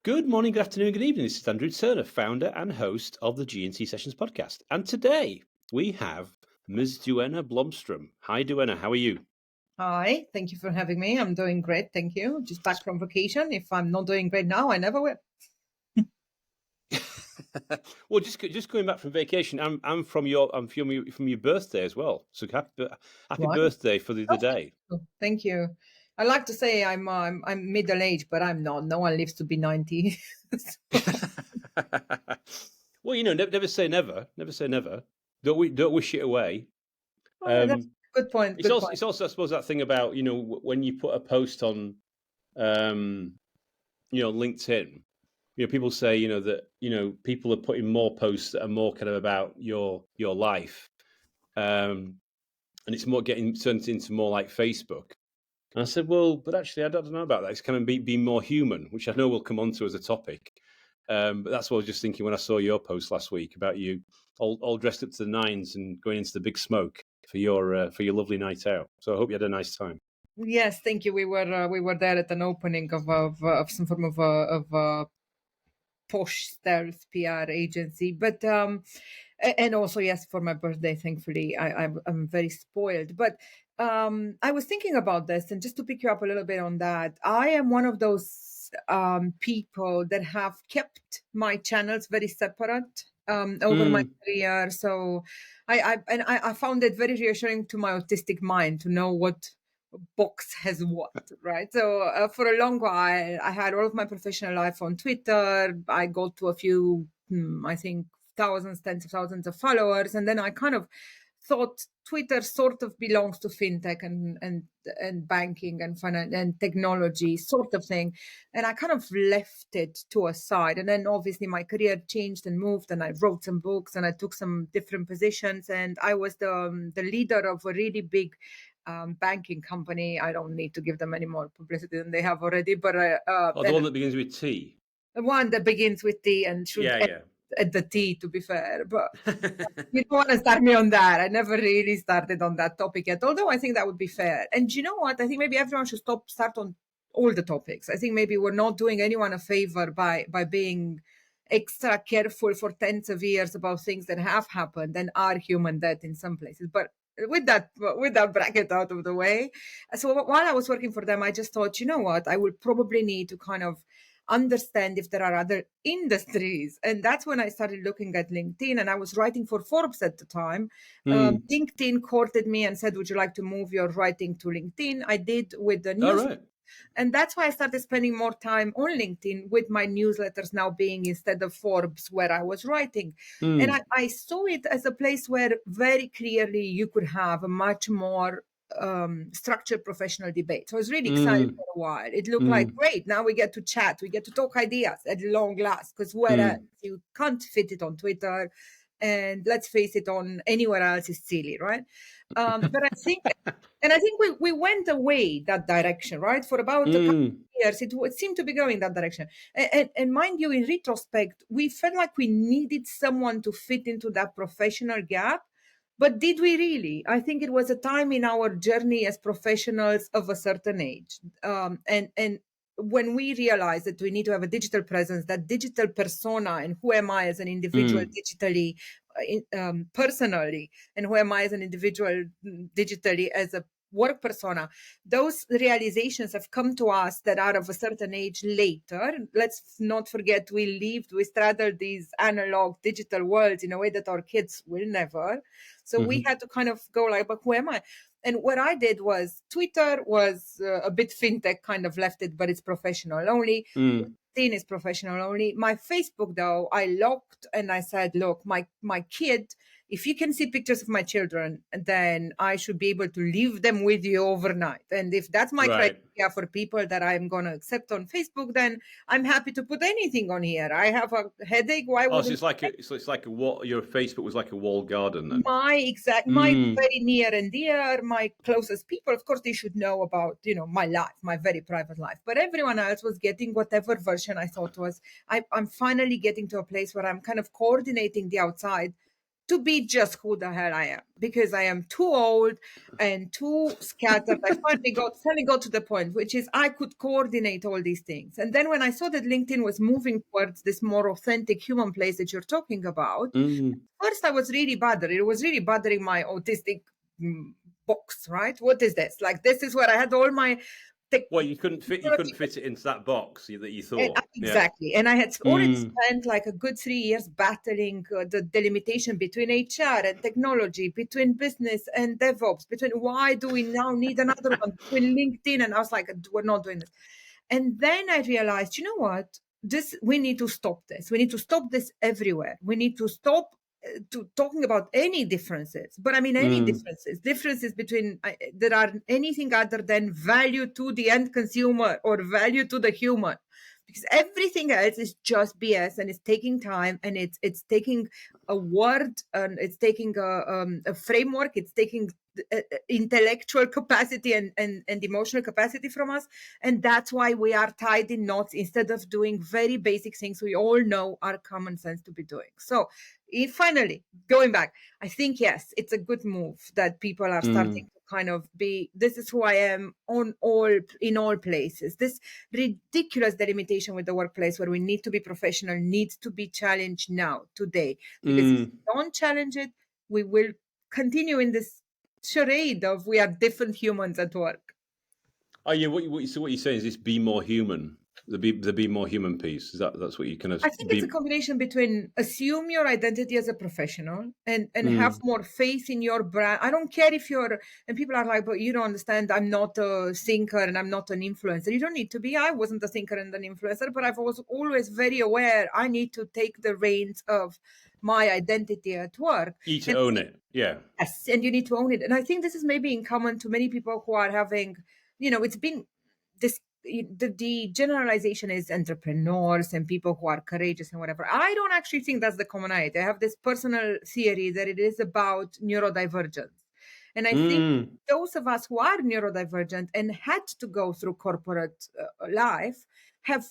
Good morning, good afternoon, good evening. This is Andrew Turner, founder and host of the G&T Sessions podcast. And today we have Ms. Duena Blomstrom. Hi, Duena. How are you? Hi, thank you for having me. I'm doing great, thank you. Just back from vacation. If I'm not doing great now, I never will. Well, just going back from vacation. I'm from your birthday as well. So happy Right. birthday for the Oh, day. thank you. I like to say I'm middle aged, but I'm not. No one lives to be 90. Well, never say never. Never say never. Don't wish it away. Oh, that's good point. Good point. It's also I suppose that thing about when you put a post on LinkedIn. People say that people are putting more posts that are more kind of about your life, and it's more getting turned into more like Facebook. And I said, well, but actually, I don't know about that. It's kind of be more human, which I know we'll come on to as a topic. But that's what I was just thinking when I saw your post last week about you all dressed up to the nines and going into the big smoke for your lovely night out. So I hope you had a nice time. Yes, thank you. We were there at an opening of some form of posh stealth PR agency, but and also yes, for my birthday, thankfully, I'm very spoiled. But I was thinking about this, and just to pick you up a little bit on that, I am one of those people that have kept my channels very separate over my career. So I found it very reassuring to my autistic mind to know what box has what, right? So for a long while, I had all of my professional life on Twitter. I got to a few, I think, thousands, tens of thousands of followers, and then I kind of thought Twitter sort of belongs to fintech and banking and finance and technology sort of thing, and I kind of left it to a side. And then obviously my career changed and moved, and I wrote some books and I took some different positions, and I was the leader of a really big banking company. I don't need to give them any more publicity than they have already, but the one that begins with T. The one that begins with T and should end at the T, to be fair. But you don't want to start me on that. I never really started on that topic yet, although I think that would be fair. And you know what? I think maybe everyone should start on all the topics. I think maybe we're not doing anyone a favor by being extra careful for tens of years about things that have happened and are human death in some places. But with that bracket out of the way, so while I was working for them, I just thought, you know what, I will probably need to kind of understand if there are other industries. And that's when I started looking at LinkedIn, and I was writing for Forbes at the time. LinkedIn courted me and said, would you like to move your writing to LinkedIn? I did with the news. Right. And that's why I started spending more time on LinkedIn, with my newsletters now being instead of Forbes where I was writing. And I saw it as a place where very clearly you could have a much more structured professional debate. So I was really excited for a while. It looked like, great, now we get to chat, we get to talk ideas at long last, because whereas you can't fit it on Twitter, and let's face it, on anywhere else is silly, right? But I think we went away that direction, right? For about a couple of years, it seemed to be going that direction. And mind you, in retrospect, we felt like we needed someone to fit into that professional gap. But did we really? I think it was a time in our journey as professionals of a certain age. And when we realized that we need to have a digital presence, that digital persona, and who am I as an individual digitally, personally, and who am I as an individual digitally as a work persona, those realizations have come to us that are of a certain age later. Let's not forget, we straddled these analog digital worlds in a way that our kids will never. So we had to kind of go like, but who am I? And what I did was, Twitter was a bit fintech, kind of left it, but it's professional only. LinkedIn is professional only. My Facebook, though, I locked, and I said, look, my kid, if you can see pictures of my children, then I should be able to leave them with you overnight. And if that's my criteria for people that I'm going to accept on Facebook, then I'm happy to put anything on here. I have a headache. Why would so it's like your Facebook was like a walled garden then? My very near and dear, my closest people, of course, they should know about, my life, my very private life. But everyone else was getting whatever version I thought was. I'm finally getting to a place where I'm kind of coordinating the outside to be just who the hell I am, because I am too old and too scattered. I finally got to the point, which is I could coordinate all these things. And then when I saw that LinkedIn was moving towards this more authentic human place that you're talking about, first I was really bothered. It was really bothering my autistic box, right? What is this? Like, this is where I had all my well, you couldn't fit it into that box that you thought. Exactly. And I had already spent like a good 3 years battling the delimitation between HR and technology, between business and DevOps, between why do we now need another one, between LinkedIn. And I was like, we're not doing this. And then I realized, you know what? We need to stop this. We need to stop this everywhere. We need to stop to talking about any differences, but I mean any differences between that are anything other than value to the end consumer or value to the human, because everything else is just BS, and it's taking time, and it's taking a word, and it's taking a framework, it's taking intellectual capacity and emotional capacity from us, and that's why we are tied in knots instead of doing very basic things we all know are common sense to be doing. So finally, going back, I think, yes, it's a good move that people are starting to kind of be, this is who I am in all places. This ridiculous delimitation with the workplace where we need to be professional needs to be challenged now, today. Because if we don't challenge it, we will continue in this charade of we are different humans at work. Oh yeah, what you're saying is this be more human. The be more human piece. That's what you kind of. I think it's a combination between assume your identity as a professional and have more faith in your brand. I don't care if you're, and people are like, but you don't understand, I'm not a thinker and I'm not an influencer. You don't need to be. I wasn't a thinker and an influencer, but I was always very aware I need to take the reins of my identity at work. You need to own it. Yeah. Yes, and you need to own it. And I think this is maybe in common to many people who are having, it's been this, the generalization is entrepreneurs and people who are courageous and whatever. I don't actually think that's the commonality. I have this personal theory that it is about neurodivergence. And I think those of us who are neurodivergent and had to go through corporate life have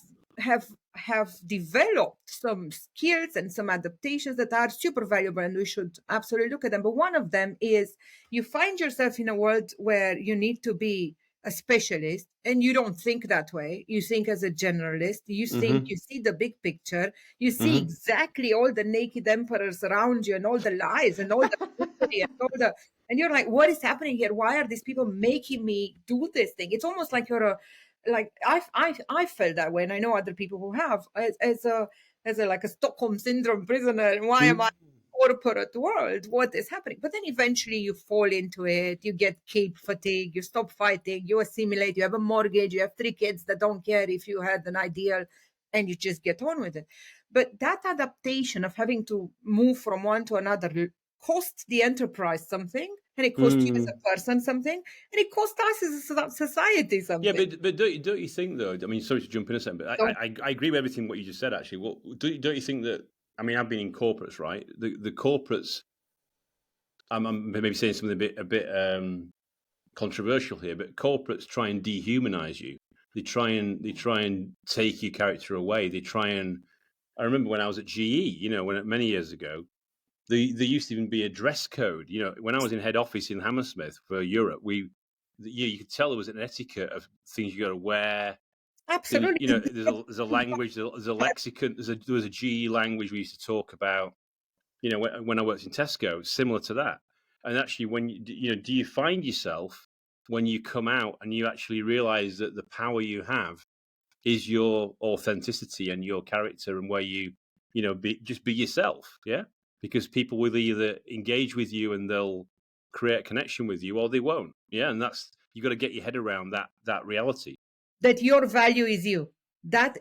developed some skills and some adaptations that are super valuable, and we should absolutely look at them. But one of them is you find yourself in a world where you need to be a specialist, and you don't think that way. You think as a generalist. You think you see the big picture. You see exactly all the naked emperors around you and all the lies and all the history and and you're like, what is happening here? Why are these people making me do this thing? It's almost like you're I felt that way, and I know other people who have as a like a Stockholm syndrome prisoner. And why am I corporate world? What is happening? But then eventually you fall into it. You get cape fatigue. You stop fighting. You assimilate. You have a mortgage. You have 3 kids that don't care if you had an ideal, and you just get on with it. But that adaptation of having to move from one to another cost the enterprise something, and it cost you as a person something, and it cost us as a society something. Yeah, but don't you think though? I mean, sorry to jump in a second, but I agree with everything what you just said. Actually, well, don't you think that? I mean, I've been in corporates, right? The corporates. I'm maybe saying something a bit controversial here, but corporates try and dehumanize you. They try and take your character away. They try and. I remember when I was at GE, many years ago, there used to even be a dress code. When I was in head office in Hammersmith for Europe, you could tell there was an etiquette of things you got to wear. Absolutely. There's a language, there's a lexicon, there was a GE language we used to talk about. When I worked in Tesco, similar to that. And actually, when do you find yourself when you come out and you actually realize that the power you have is your authenticity and your character, and where just be yourself, yeah? Because people will either engage with you and they'll create a connection with you, or they won't, yeah. And you got to get your head around that reality. That your value is you. That's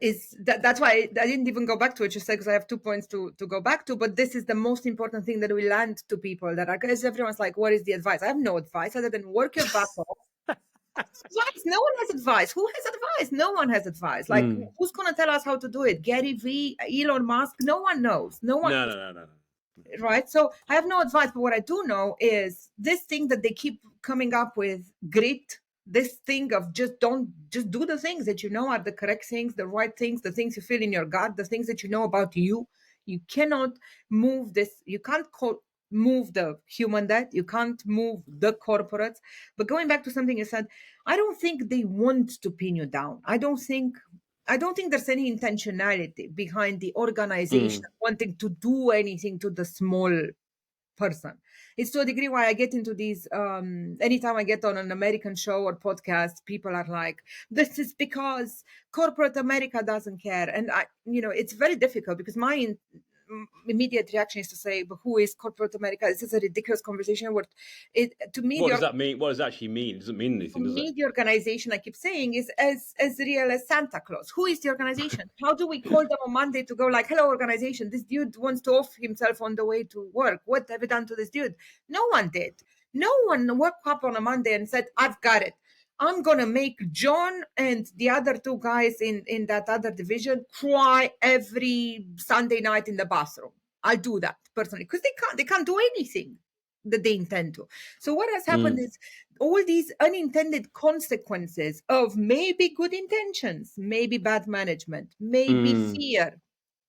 why I didn't even go back to what you said, because I have 2 points to go back to. But this is the most important thing that we land to people that because everyone's like, what is the advice? I have no advice other than work your butt off. Advice. No one has advice. Who has advice? No one has advice. Like, who's going to tell us how to do it? Gary V, Elon Musk? No one knows. No one. No. Right. So I have no advice, but what I do know is this thing that they keep coming up with, grit, this thing of just do the things that you know are the correct things, the right things, the things you feel in your gut, the things that you know about you. You cannot move this. You can't move the human debt. You can't move the corporates. But going back to something you said, I don't think they want to pin you down. I don't think there's any intentionality behind the organization wanting to do anything to the small person. It's to a degree why I get into these anytime I get on an American show or podcast, people are like, this is because corporate America doesn't care. And it's very difficult because my immediate reaction is to say, but who is corporate America? This is a ridiculous conversation. To me, what does that mean? What does that actually mean? It doesn't mean anything, does it? The organization, I keep saying, is as real as Santa Claus. Who is the organization? How do we call them on Monday to go like, hello, organization, this dude wants to off himself on the way to work. What have we done to this dude? No one did. No one woke up on a Monday and said, I've got it. I'm going to make John and the other two guys in that other division cry every Sunday night in the bathroom. I'll do that personally because they can't do anything that they intend to. So what has happened is all these unintended consequences of maybe good intentions, maybe bad management, maybe fear,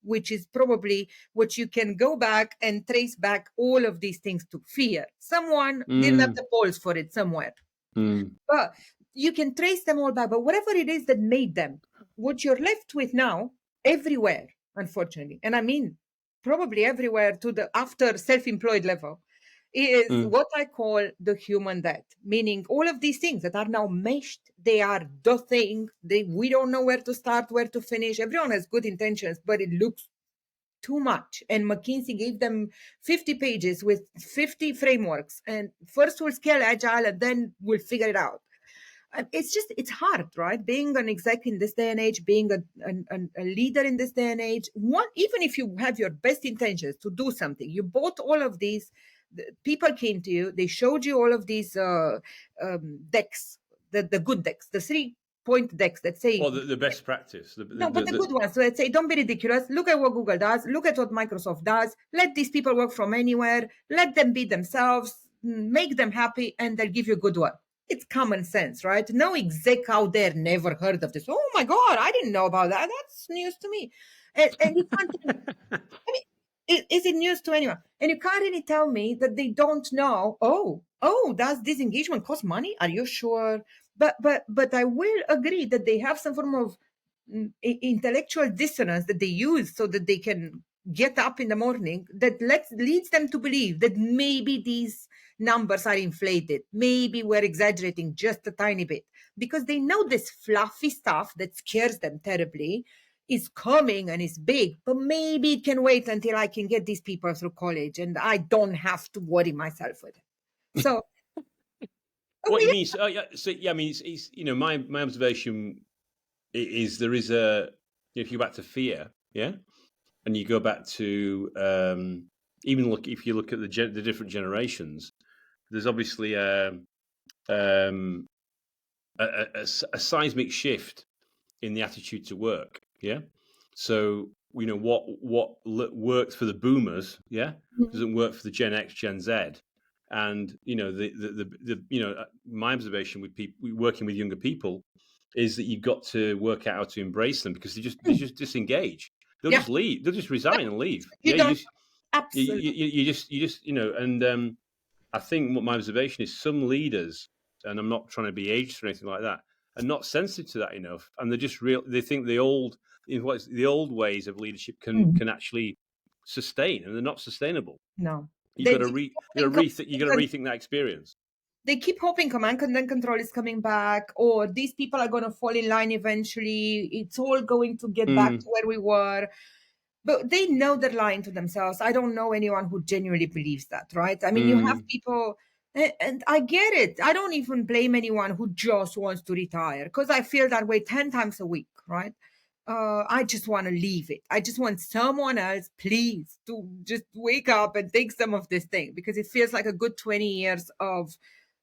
which is probably what you can go back and trace back all of these things to fear. Someone didn't have the balls for it somewhere. But you can trace them all back. But whatever it is that made them, what you're left with now, everywhere, unfortunately, and I mean probably everywhere to the after self-employed level, is what I call the human debt, meaning all of these things that are now meshed, they are the thing. We don't know where to start, where to finish. Everyone has good intentions, but it looks too much. And McKinsey gave them 50 pages with 50 frameworks. And first we'll scale agile and then we'll figure it out. It's hard, right? Being an exec in this day and age, being a leader in this day and age, even if you have your best intentions to do something, you bought all of these, people came to you, they showed you all of these decks, the good decks, the 3-point decks that say... Well, the best practice. But the good ones. So let's say, don't be ridiculous. Look at what Google does. Look at what Microsoft does. Let these people work from anywhere. Let them be themselves. Make them happy, and they'll give you good work. It's common sense, right? No exec out there never heard of this. Oh my God, I didn't know about that. That's news to me. And you can't... I mean, is it news to anyone? And you can't really tell me that they don't know, does this engagement cost money? Are you sure? But I will agree that they have some form of intellectual dissonance that they use so that they can get up in the morning that leads them to believe that maybe these numbers are inflated. Maybe we're exaggerating just a tiny bit because they know this fluffy stuff that scares them terribly is coming and is big, but maybe it can wait until I can get these people through college and I don't have to worry myself with it. So what you mean? I mean, it's my observation is there is if you go back to fear, and you go back to if you look at the different generations, there's obviously a seismic shift in the attitude to work. Yeah. So, what worked for the boomers, doesn't work for the Gen X, Gen Z. And, my observation with people working with younger people is that you've got to work out how to embrace them because they just disengage. They'll just leave. They'll just resign and leave. And I think what my observation is some leaders, and I'm not trying to be ageist or anything like that, are not sensitive to that enough. And they're just they think the old ways of leadership can actually sustain, and they're not sustainable. No. You got to rethink that experience. They keep hoping command and control is coming back, or these people are going to fall in line eventually. It's all going to get back to where we were. But they know they're lying to themselves. I don't know anyone who genuinely believes that, right? I mean, you have people, and I get it. I don't even blame anyone who just wants to retire because I feel that way 10 times a week, right? I just want to leave it. I just want someone else, please, to just wake up and take some of this thing because it feels like a good 20 years of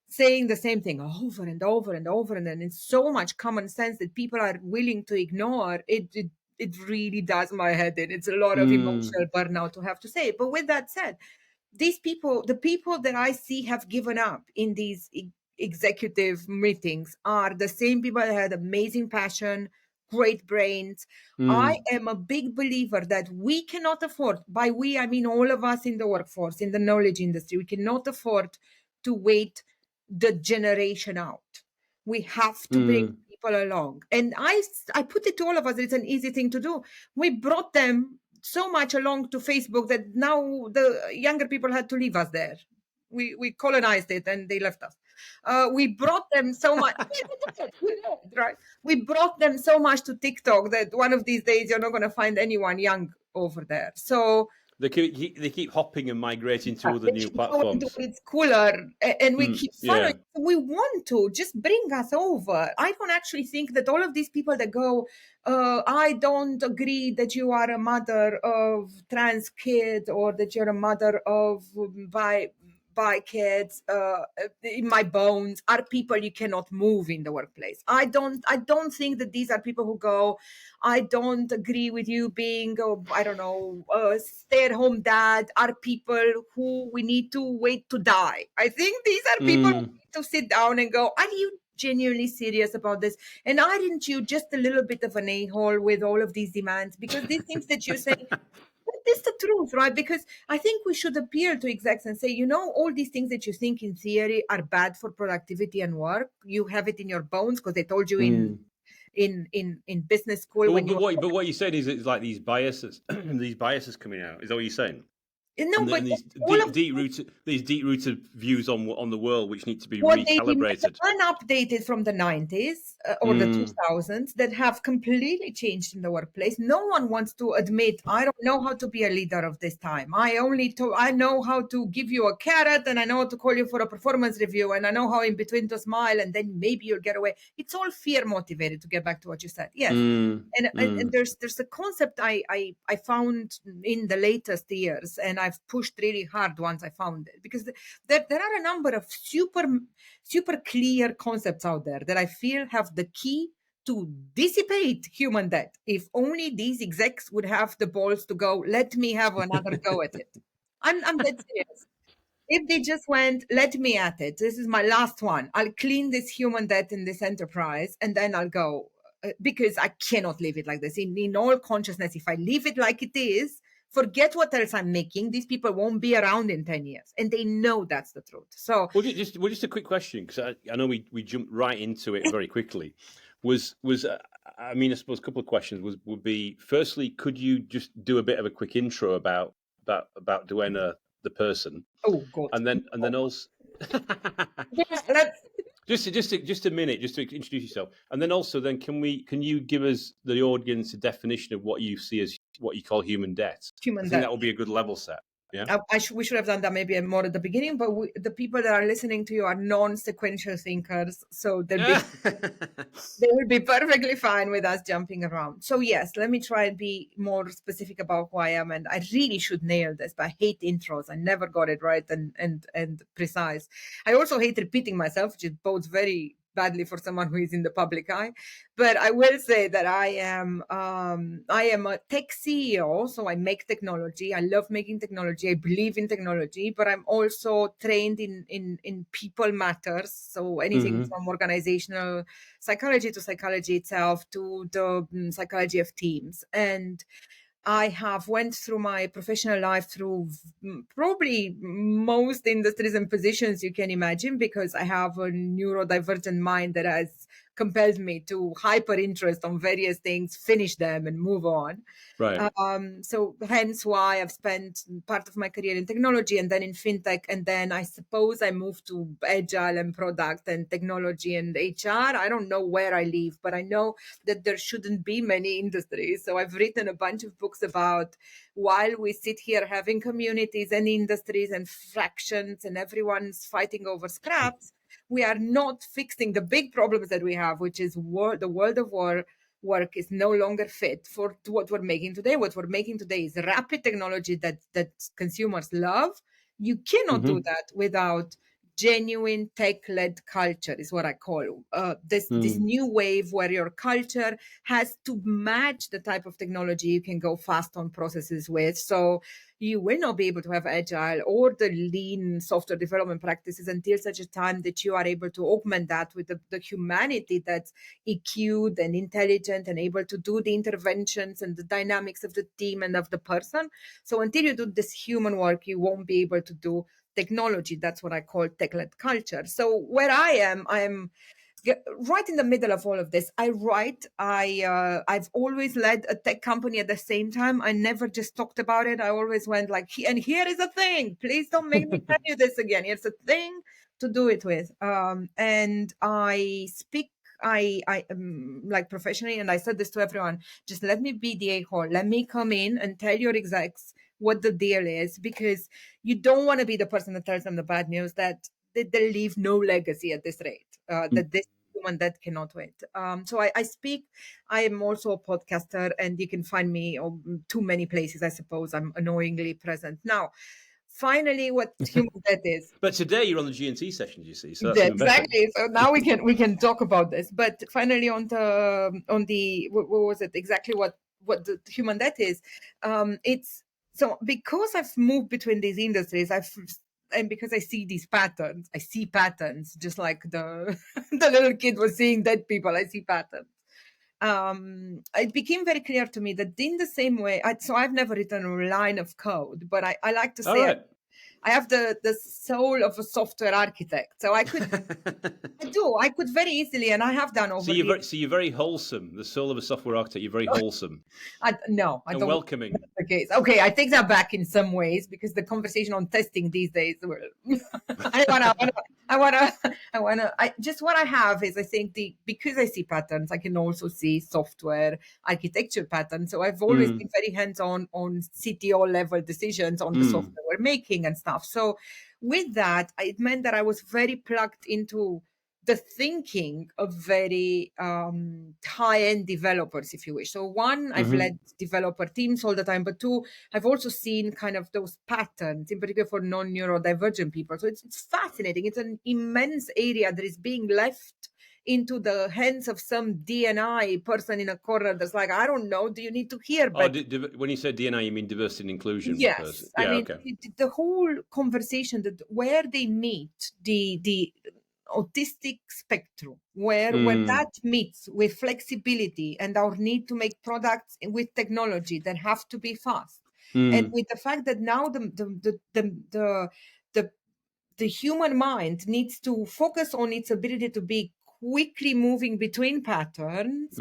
saying the same thing over and over and over. And then it's so much common sense that people are willing to ignore it. It really does my head in. It's a lot of emotional burnout to have to say. But with that said, these people, the people that I see have given up in these executive meetings are the same people that had amazing passion, great brains. I am a big believer that we cannot afford, by we, I mean all of us in the workforce, in the knowledge industry, we cannot afford to wait the generation out. We have to bring people along. And I put it to all of us, it's an easy thing to do. We brought them so much along to Facebook that now the younger people had to leave us there. We colonized it and they left us. We brought them so much. Right? We brought them so much to TikTok that one of these days you're not going to find anyone young over there. So they keep hopping and migrating to other new platforms. It's cooler, and we keep following. Yeah. We want to just bring us over. I don't actually think that all of these people that go, I don't agree that you are a mother of trans kid or that you're a mother of by kids in my bones are people you cannot move in the workplace. I don't think that these are people who go, I don't agree with you being a stay-at-home dad, are people who we need to wait to die. I think these are people who need to sit down and go, are you genuinely serious about this? And aren't you just a little bit of an a-hole with all of these demands? Because these things that you say, it's the truth, right? Because I think we should appeal to execs and say, all these things that you think in theory are bad for productivity and work, you have it in your bones because they told you in business school. But what you're saying is it's like these biases, these biases coming out. Is that what you're saying? No, but these deep-rooted views on the world which need to be recalibrated. Unupdated from the 90s or the 2000s that have completely changed in the workplace. No one wants to admit, I don't know how to be a leader of this time. I know how to give you a carrot, and I know how to call you for a performance review, and I know how in between to smile, and then maybe you'll get away. It's all fear motivated, to get back to what you said. Yes. And there's a concept I found in the latest years, and I've pushed really hard once I found it, because there are a number of super clear concepts out there that I feel have the key to dissipate human debt. If only these execs would have the balls to go, let me have another go at it. I'm dead serious. If they just went, let me at it. This is my last one. I'll clean this human debt in this enterprise, and then I'll go, because I cannot leave it like this. In all consciousness, if I leave it like it is, forget what else I'm making. These people won't be around in 10 years. And they know that's the truth. So just a quick question, because I know we jumped right into it very quickly. I suppose a couple of questions would be, firstly, could you just do a bit of a quick intro about Duena, the person? Oh, God. And then also... Just a minute, just to introduce yourself, and then also, can you give us, the audience, a definition of what you see as what you call human debt? I think that would be a good level set. Yeah, we should have done that maybe more at the beginning, but the people that are listening to you are non-sequential thinkers, so they will be perfectly fine with us jumping around. So yes, let me try and be more specific about who I am, and I really should nail this, but I hate intros. I never got it right and precise. I also hate repeating myself, which bodes very badly for someone who is in the public eye. But I will say that I am a tech CEO, so I make technology. I love making technology. I believe in technology, but I'm also trained in people matters. So anything from organizational psychology to psychology itself to the psychology of teams. And I have went through my professional life through probably most industries and positions you can imagine, because I have a neurodivergent mind that has compelled me to hyper interest on various things, finish them and move on. Right. So hence why I've spent part of my career in technology and then in fintech. And then I suppose I moved to agile and product and technology and HR. I don't know where I live, but I know that there shouldn't be many industries. So I've written a bunch of books about, while we sit here having communities and industries and fractions and everyone's fighting over scraps, we are not fixing the big problems that we have, which is the world of work is no longer fit for what we're making today. What we're making today is rapid technology that consumers love. You cannot do that without genuine tech-led culture is what I call this new wave where your culture has to match the type of technology you can go fast on processes with. So you will not be able to have agile or the lean software development practices until such a time that you are able to augment that with the humanity that's EQ'd and intelligent and able to do the interventions and the dynamics of the team and of the person. So until you do this human work, you won't be able to do technology. That's what I call tech-led culture. So where I am right in the middle of all of this. I've always led a tech company at the same time. I never just talked about it. I always went like, and here is a thing. Please don't make me tell you this again. Here's a thing to do it with. And I speak I like professionally, and I said this to everyone, just let me be the a-hole. Let me come in and tell your execs what the deal is, because you don't want to be the person that tells them the bad news that they leave no legacy at this rate, that this human that cannot wait. So I speak. I am also a podcaster, and you can find me on too many places. I suppose I'm annoyingly present now. Finally, what human that is. But today you're on the G&T sessions, you see. So that's exactly. So now we can talk about this. But finally, on the what was it exactly? What the human that is? It's so because I've moved between these industries, and because I see these patterns, I see patterns just like the the little kid was seeing dead people. I see patterns. It became very clear to me that in the same way, so I've never written a line of code, but I like to say I have the soul of a software architect. So I could very easily, and I have done over. So you're very wholesome. The soul of a software architect. You're very wholesome. I don't. Welcoming. That's the case. Okay, I take that back in some ways, because the conversation on testing these days, what I have is, I think because I see patterns, I can also see software architecture patterns. So I've always been very hands-on on CTO level decisions on the software we're making and stuff. So with that, it meant that I was very plugged into the thinking of very high-end developers, if you wish. So one, I've led developer teams all the time, but two, I've also seen kind of those patterns, in particular for non-neurodivergent people. So it's fascinating. It's an immense area that is being left into the hands of some DNI person in a corner that's like, I don't know, do you need to hear? But when you say DNI, you mean diversity and inclusion? Yes. Person. I mean, the whole conversation that where they meet the autistic spectrum, where that meets with flexibility and our need to make products with technology that have to be fast, and with the fact that now the human mind needs to focus on its ability to be quickly moving between patterns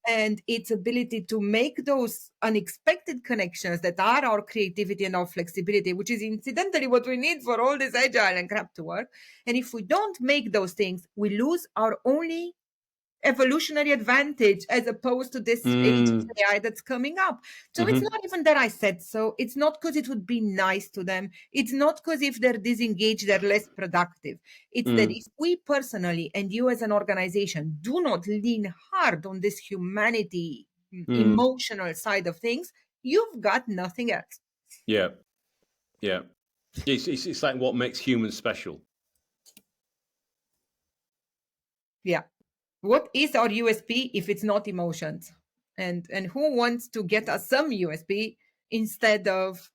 and its ability to make those unexpected connections that are our creativity and our flexibility, which is incidentally what we need for all this agile and crap to work. And if we don't make those things, we lose our only evolutionary advantage as opposed to this age of AI that's coming up. So it's not even that I said so. It's not because it would be nice to them. It's not because if they're disengaged, they're less productive. It's that if we personally and you as an organization do not lean hard on this humanity, emotional side of things, you've got nothing else. Yeah. It's like what makes humans special. Yeah. What is our USP if it's not emotions? And who wants to get us some USP instead of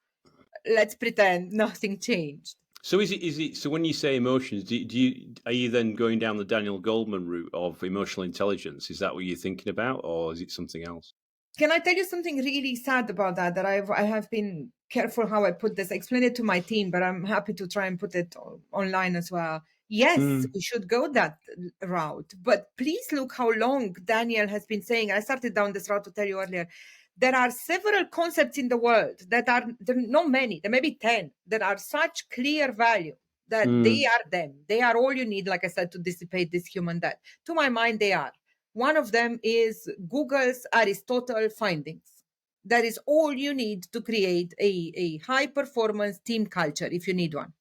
let's pretend nothing changed? So is it? So when you say emotions, are you then going down the Daniel Goleman route of emotional intelligence? Is that what you're thinking about, or is it something else? Can I tell you something really sad about that? That I have been careful how I put this. I explained it to my team, but I'm happy to try and put it online as well. Yes, we should go that route. But please look how long Daniel has been saying. I started down this route to tell you earlier. There are several concepts in the world there are not many, there may be 10, that are such clear value that they are them. They are all you need, like I said, to dissipate this human debt. To my mind, they are. One of them is Google's Aristotle findings. That is all you need to create a high performance team culture if you need one.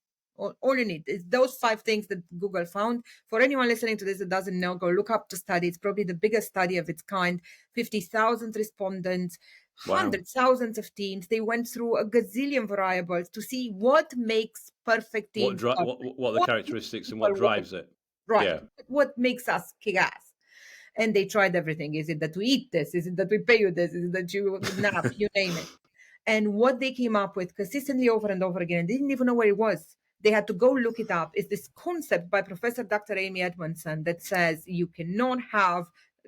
All you need is those 5 things that Google found. For anyone listening to this that doesn't know, go look up the study. It's probably the biggest study of its kind. 50,000 respondents, Wow. hundreds, thousands of teams. They went through a gazillion variables to see what makes perfect teams. What are the characteristics and what drives it? Right. Yeah. What makes us kick ass? And they tried everything. Is it that we eat this? Is it that we pay you this? Is it that you nap? You name it. And what they came up with consistently over and over again, and they didn't even know where it was. They had to go look it up. Is this concept by Professor Dr. Amy Edmondson that says you cannot have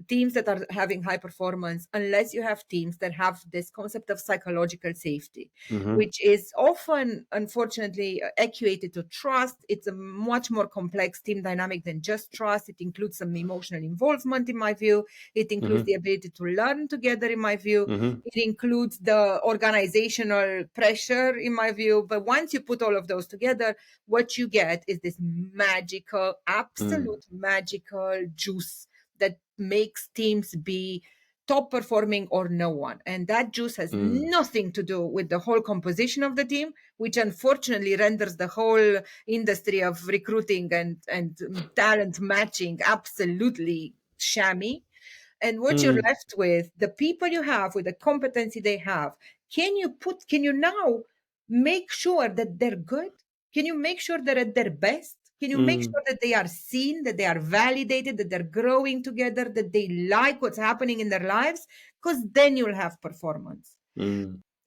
teams that are having high performance unless you have teams that have this concept of psychological safety, which is often, unfortunately, equated to trust. It's a much more complex team dynamic than just trust. It includes some emotional involvement, in my view. It includes the ability to learn together, in my view. It includes the organizational pressure, in my view. But once you put all of those together, what you get is this magical, absolute magical juice that makes teams be top performing or no one. And that juice has nothing to do with the whole composition of the team, which unfortunately renders the whole industry of recruiting and talent matching absolutely shammy. And what you're left with, the people you have with the competency they have, can you now make sure that they're good? Can you make sure they're at their best? Can you make sure that they are seen, that they are validated, that they're growing together, that they like what's happening in their lives? Because then you'll have performance.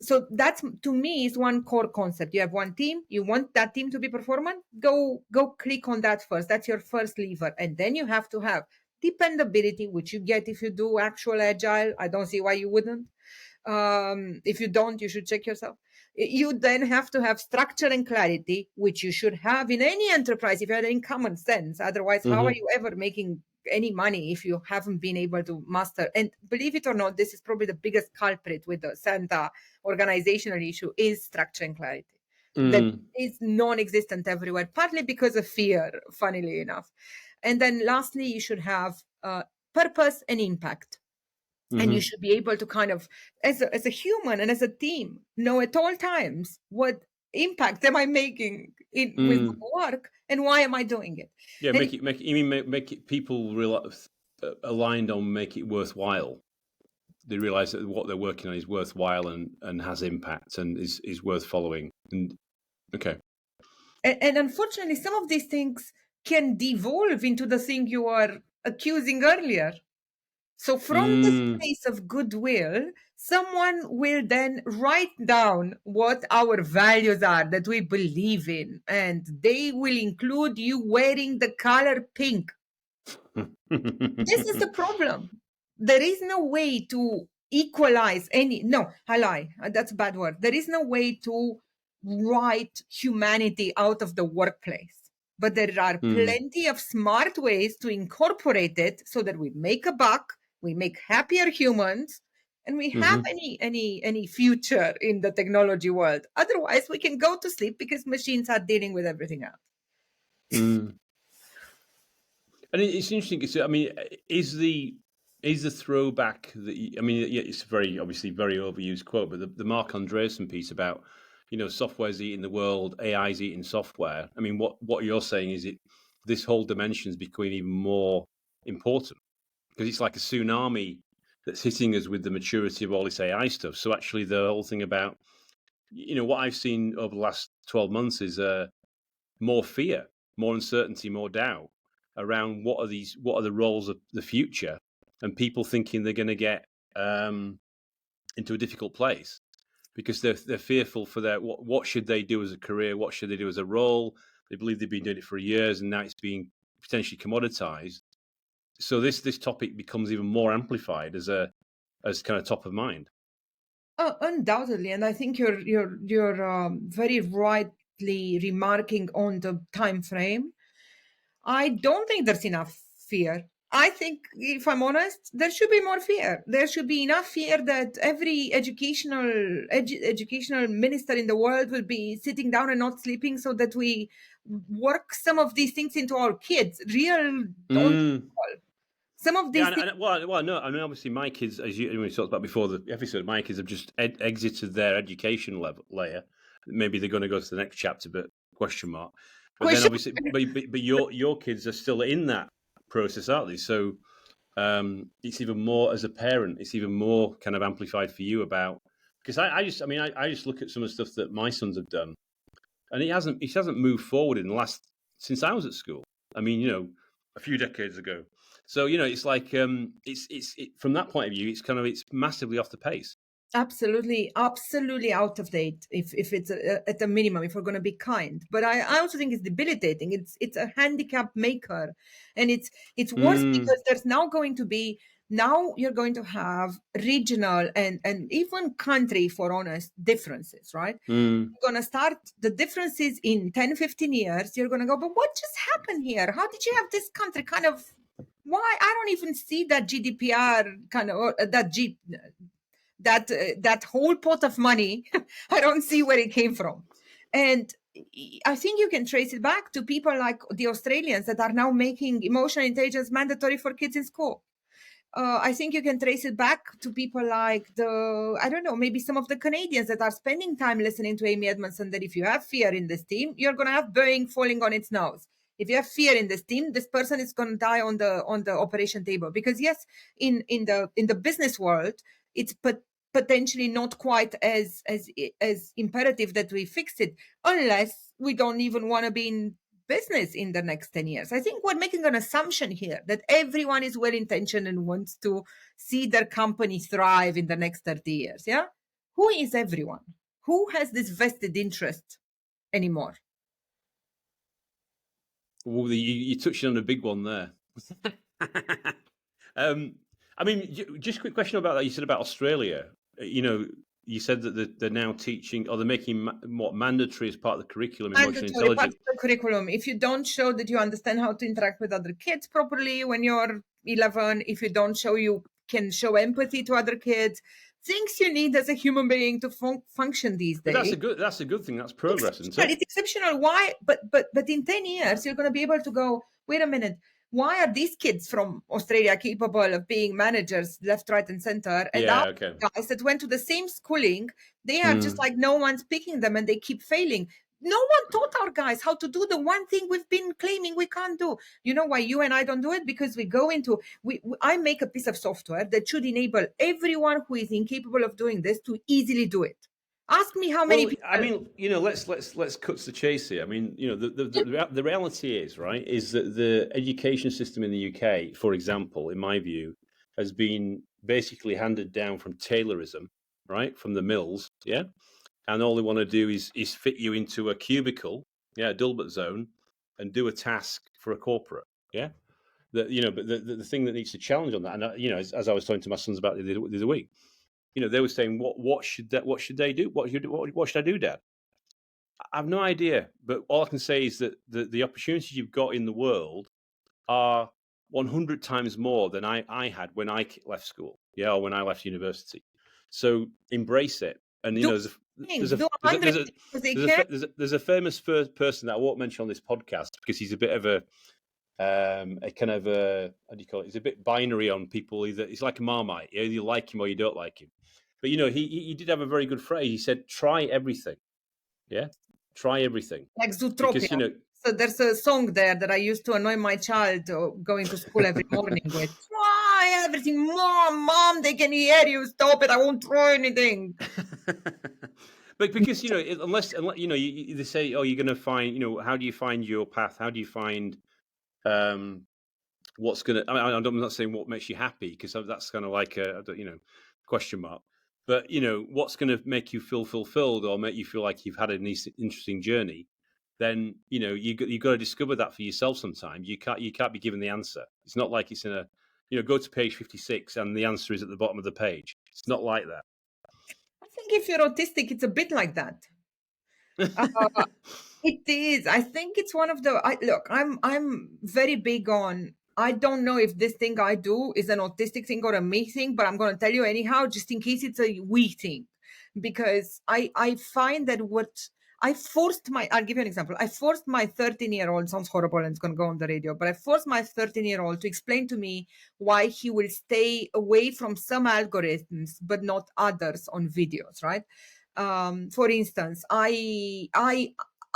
So that's, to me, is one core concept. You have one team, you want that team to be performant, go click on that first. That's your first lever. And then you have to have dependability, which you get if you do actual agile. I don't see why you wouldn't. If you don't, you should check yourself. You then have to have structure and clarity, which you should have in any enterprise if you had any common sense. Otherwise, how are you ever making any money if you haven't been able to master? And believe it or not, this is probably the biggest culprit with the Santa organizational issue is structure and clarity. That is non-existent everywhere, partly because of fear, funnily enough. And then lastly, you should have purpose and impact. And you should be able to kind of, as a human and as a team, know at all times what impact am I making with my work and why am I doing it? Yeah, make it people realize, aligned on, make it worthwhile. They realize that what they're working on is worthwhile and has impact and is worth following. And okay. And unfortunately, some of these things can devolve into the thing you are accusing earlier. So from the space of goodwill, someone will then write down what our values are that we believe in, and they will include you wearing the color pink. This is the problem. There is no way to equalize I lie. That's a bad word. There is no way to write humanity out of the workplace. But there are plenty of smart ways to incorporate it so that we make a buck, we make happier humans, and we have any future in the technology world. Otherwise, we can go to sleep because machines are dealing with everything else. And it's interesting. I mean, is the throwback that it's obviously very overused quote, but the Mark Andreessen piece about software's eating the world, AI's eating software. I mean, what you're saying is this whole dimension's becoming even more important because it's like a tsunami that's hitting us with the maturity of all this AI stuff. So actually, the whole thing about what I've seen over the last 12 months is more fear, more uncertainty, more doubt around what are the roles of the future, and people thinking they're going to get into a difficult place because they're fearful for what should they do as a career, what should they do as a role. They believe they've been doing it for years, and now it's being potentially commoditized. So this topic becomes even more amplified as kind of top of mind. Undoubtedly, and I think you're very rightly remarking on the time frame. I don't think there's enough fear. I think, if I'm honest, there should be more fear. There should be enough fear that every educational minister in the world will be sitting down and not sleeping so that we work some of these things into our kids. Some of these things. No, I mean, obviously my kids, as we talked about before the episode, my kids have just exited their education layer. Maybe they're going to go to the next chapter, but Question mark. But then obviously, but your kids are still in that process, aren't they? So it's even more, as a parent, it's even more kind of amplified for you about, because I just look at some of the stuff that my sons have done, and it hasn't moved forward in the last, since I was at school. I mean, a few decades ago. So it's like it's from that point of view, it's massively off the pace. Absolutely out of date, if it's at a minimum, if we're going to be kind. But I also think it's debilitating. It's a handicap maker, and it's worse because there's now you're going to have regional and even country, for honest, differences, right? You're going to start the differences in 10-15 years. You're going to go, but what just happened here? How did you have this country kind of, why I don't even see that GDPR kind of that whole pot of money. I don't see where it came from. And I think you can trace it back to people like the Australians that are now making emotional intelligence mandatory for kids in school. I think you can trace it back to people like maybe some of the Canadians that are spending time listening to Amy Edmondson, that if you have fear in this team, you're going to have Boeing falling on its nose. If you have fear in this team, this person is going to die on the operation table. Because yes, in the business world, it's potentially not quite as imperative that we fix it, unless we don't even want to be in business in the next 10 years. I think we're making an assumption here that everyone is well-intentioned and wants to see their company thrive in the next 30 years. Yeah. Who is everyone? Who has this vested interest anymore? Well, you touched on a big one there. I mean, just a quick question about that. You said about Australia. You said that they're now teaching, or they're making what mandatory as part of the curriculum, emotional intelligence. Part of the curriculum. If you don't show that you understand how to interact with other kids properly when you're 11, if you don't show you can show empathy to other kids, things you need as a human being to function these days. But that's a good thing. That's progress, isn't it? It's exceptional. Why? But in 10 years, you're going to be able to go, wait a minute. Why are these kids from Australia capable of being managers left, right, and center? And guys that went to the same schooling, they are just like no one's picking them and they keep failing. No one taught our guys how to do the one thing we've been claiming we can't do. You know why you and I don't do it? Because I make a piece of software that should enable everyone who is incapable of doing this to easily do it. Ask me how many people. I mean, let's cut to the chase here. I mean, the reality is, right, is that the education system in the UK, for example, in my view, has been basically handed down from Taylorism, right, from the mills, yeah, and all they want to do is fit you into a cubicle, a Dilbert zone, and do a task for a corporate, yeah. But the thing that needs to challenge on that, and as I was talking to my sons about the other week. They were saying, what should they do? What should I do, Dad? I have no idea. But all I can say is that the opportunities you've got in the world are 100 times more than I had when I left school, or when I left university. So embrace it. And there's a famous person that I won't mention on this podcast because he's a bit of a kind of how do you call it? He's a bit binary on people. He's like a Marmite. You either like him or you don't like him. But he did have a very good phrase. He said, "Try everything." Yeah, try everything. Like Zootropia. Because, so there's a song there that I used to annoy my child going to school every morning with. Try everything, mom. They can hear you. Stop it. I won't try anything. But because unless they say, oh, you're going to find. How do you find your path? How do you find what's going to? I'm not saying what makes you happy because that's kind of like a question mark. But what's going to make you feel fulfilled or make you feel like you've had an interesting journey? Then you've got to discover that for yourself. Sometimes you can't be given the answer. It's not like it's in a go to page 56 and the answer is at the bottom of the page. It's not like that. I think if you're autistic, it's a bit like that. It is. I think it's one of the. Look, I'm very big on. I don't know if this thing I do is an autistic thing or a me thing, but I'm going to tell you anyhow, just in case it's a we thing, because I find that I'll give you an example. I forced my 13-year-old, sounds horrible and it's going to go on the radio, but I forced my 13-year-old to explain to me why he will stay away from some algorithms, but not others on videos, right? For instance, I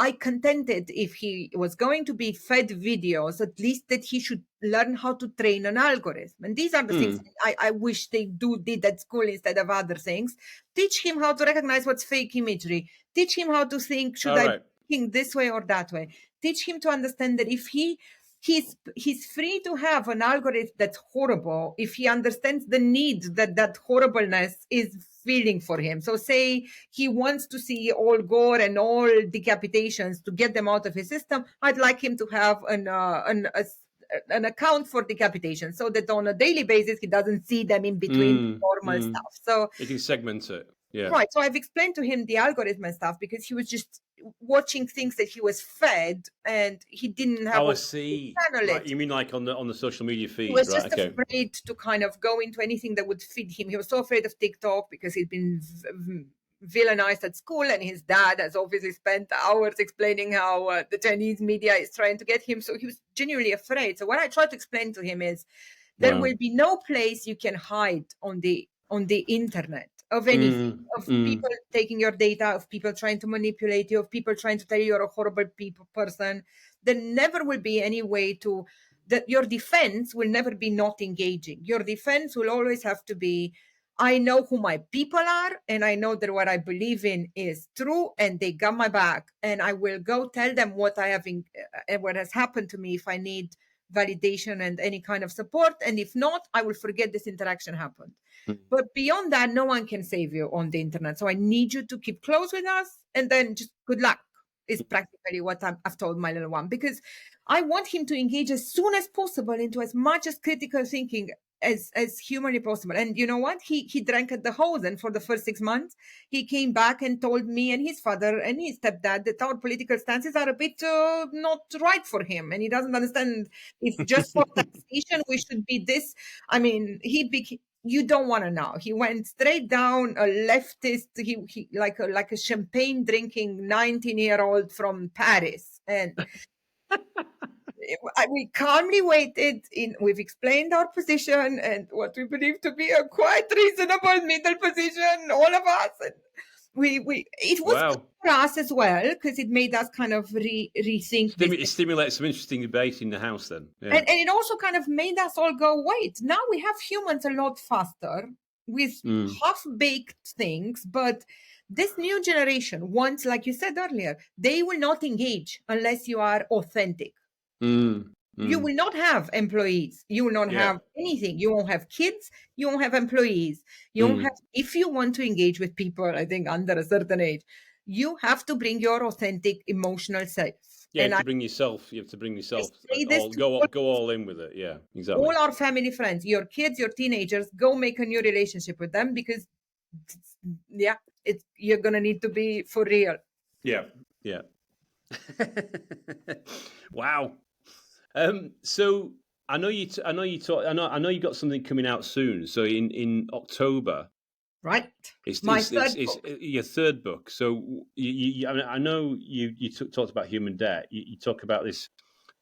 I contended if he was going to be fed videos, at least that he should learn how to train an algorithm. And these are the things I wish they did at school instead of other things. Teach him how to recognize what's fake imagery. Teach him how to think, should I think this way or that way? Teach him to understand that if he's free to have an algorithm that's horrible if he understands the need that horribleness is feeling for him. So say he wants to see all gore and all decapitations to get them out of his system. I'd like him to have an account for decapitation so that on a daily basis he doesn't see them in between normal stuff. So you can segment it. Yeah. Right. So I've explained to him the algorithm and stuff because he was just watching things that he was fed and he didn't have I see. Right. You mean like on the social media feed? He was just afraid to kind of go into anything that would feed him. He was so afraid of TikTok because he'd been villainized at school, and his dad has obviously spent hours explaining how the Chinese media is trying to get him. So he was genuinely afraid. So what I tried to explain to him is there will be no place you can hide on the internet of anything, of people taking your data, of people trying to manipulate you, of people trying to tell you you're a horrible person. There never will be any way to that. Your defense will never be not engaging. Your defense will always have to be, I know who my people are, and I know that what I believe in is true, and they got my back, and I will go tell them what I have what has happened to me if I need validation and any kind of support. And if not, I will forget this interaction happened. But beyond that, no one can save you on the internet. So I need you to keep close with us, and then just good luck is practically what I've told my little one, because I want him to engage as soon as possible into as much as critical thinking as humanly possible. And you know what? He drank at the hose, and for the first 6 months, he came back and told me and his father and his stepdad that our political stances are a bit not right for him, and he doesn't understand if just for taxation we should be this. I mean, you don't want to know. He went straight down a leftist. He like a champagne drinking 19-year-old from Paris, and we calmly waited. We've explained our position and what we believe to be a quite reasonable middle position, all of us. And it was good for us as well, because it made us kind of rethink. It stimulates some interesting debate in the house then. Yeah. And it also kind of made us all go, wait, now we have humans a lot faster with half-baked things, but this new generation wants, like you said earlier, they will not engage unless you are authentic. You will not have employees. You will not have anything. You won't have kids. You won't have employees. You won't have, if you want to engage with people, I think under a certain age, you have to bring your authentic emotional self. Yeah, you have to bring yourself. You have to bring yourself. Go all in with it. Yeah, exactly. All our family friends, your kids, your teenagers, go make a new relationship with them, because you're gonna need to be for real. Yeah. Wow. So I know you got something coming out soon. So in October, right? It's your third book. So I know you talked about human debt. You talk about this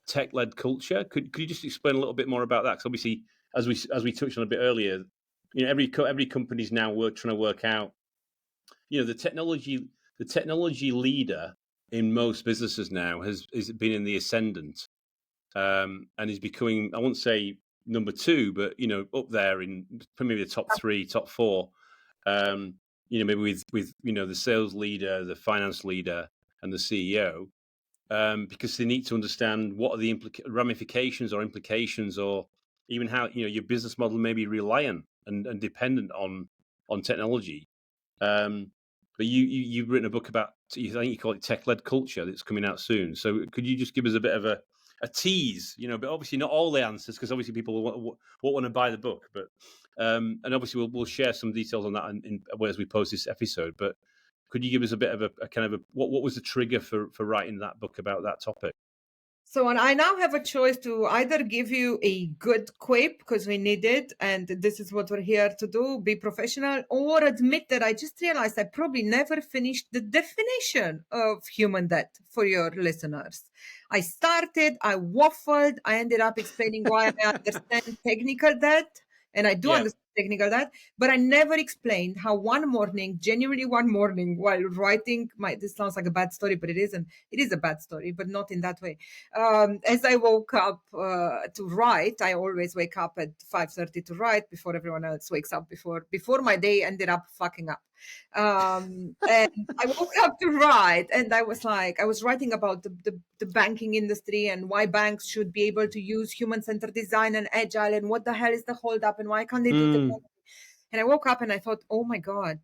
tech-led culture. Could you just explain a little bit more about that? Because obviously, as we touched on a bit earlier, every company's now trying to work out, the technology leader in most businesses now has been in the ascendant, and is becoming, I won't say number 2, but up there in maybe the top 3, top 4. Maybe with the sales leader, the finance leader, and the CEO, because they need to understand what are the ramifications or implications, or even how your business model may be reliant and dependent on technology. But you've written a book about, I think you call it tech-led culture, that's coming out soon. So could you just give us a bit of a tease, but obviously not all the answers, because obviously people won't want to buy the book, but and obviously we'll share some details on that as we post this episode. But could you give us a bit of a kind of what was the trigger for writing that book about that topic? So I now have a choice to either give you a good quip, because we need it, and this is what we're here to do, be professional, or admit that I just realized I probably never finished the definition of human debt for your listeners. I started, I waffled, I ended up explaining why I understand technical debt, and I do understand technical that, but I never explained how genuinely one morning while writing this sounds like a bad story, but it isn't. It is a bad story, but not in that way. As I woke up to write, I always wake up at 5:30 to write before everyone else wakes up, before my day ended up fucking up. And I woke up to write, and I was writing about the banking industry and why banks should be able to use human-centered design and agile, and what the hell is the holdup, and why can't they do technology? And I woke up and I thought, oh my God,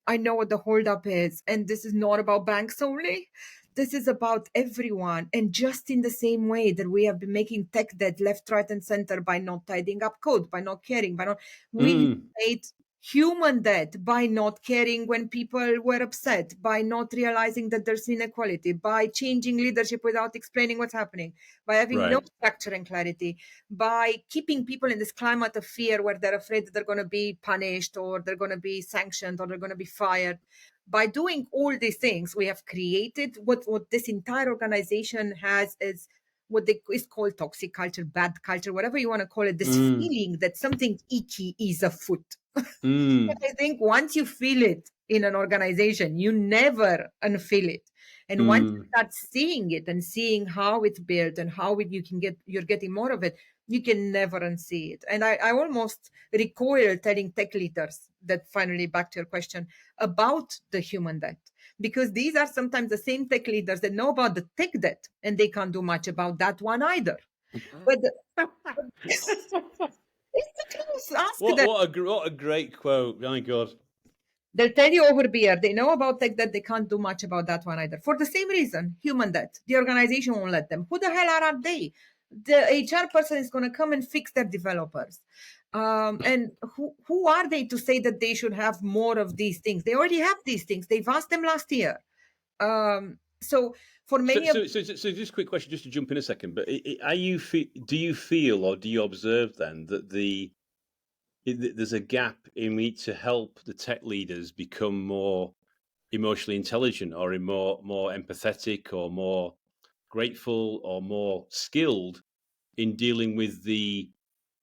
I know what the holdup is, and this is not about banks only. This is about everyone. And just in the same way that we have been making tech debt left, right, and center by not tidying up code, by not caring, we made human debt by not caring when people were upset, by not realizing that there's inequality, by changing leadership without explaining what's happening, by having no structure and clarity, by keeping people in this climate of fear where they're afraid that they're going to be punished or they're going to be sanctioned or they're going to be fired. By doing all these things, we have created what this entire organization has is what is called toxic culture, bad culture, whatever you want to call it, this feeling that something icky is afoot. I think once you feel it in an organization, you never unfeel it. And once you start seeing it and seeing how it's built and how you're getting more of it, you can never unsee it. And I almost recoil telling tech leaders that, finally back to your question, about the human debt. Because these are sometimes the same tech leaders that know about the tech debt, and they can't do much about that one either. But it's the truth. Ask them. What a great quote! My God. They'll tell you over beer. They know about tech debt. They can't do much about that one either. For the same reason, human debt. The organization won't let them. Who the hell are they? The HR person is going to come and fix their developers. And who are they to say that they should have more of these things? They already have these things. They've asked them last year. So for many so just a quick question, just to jump in a second. But do you feel or do you observe then that there's a gap in need to help the tech leaders become more emotionally intelligent or more empathetic or more grateful or more skilled in dealing with the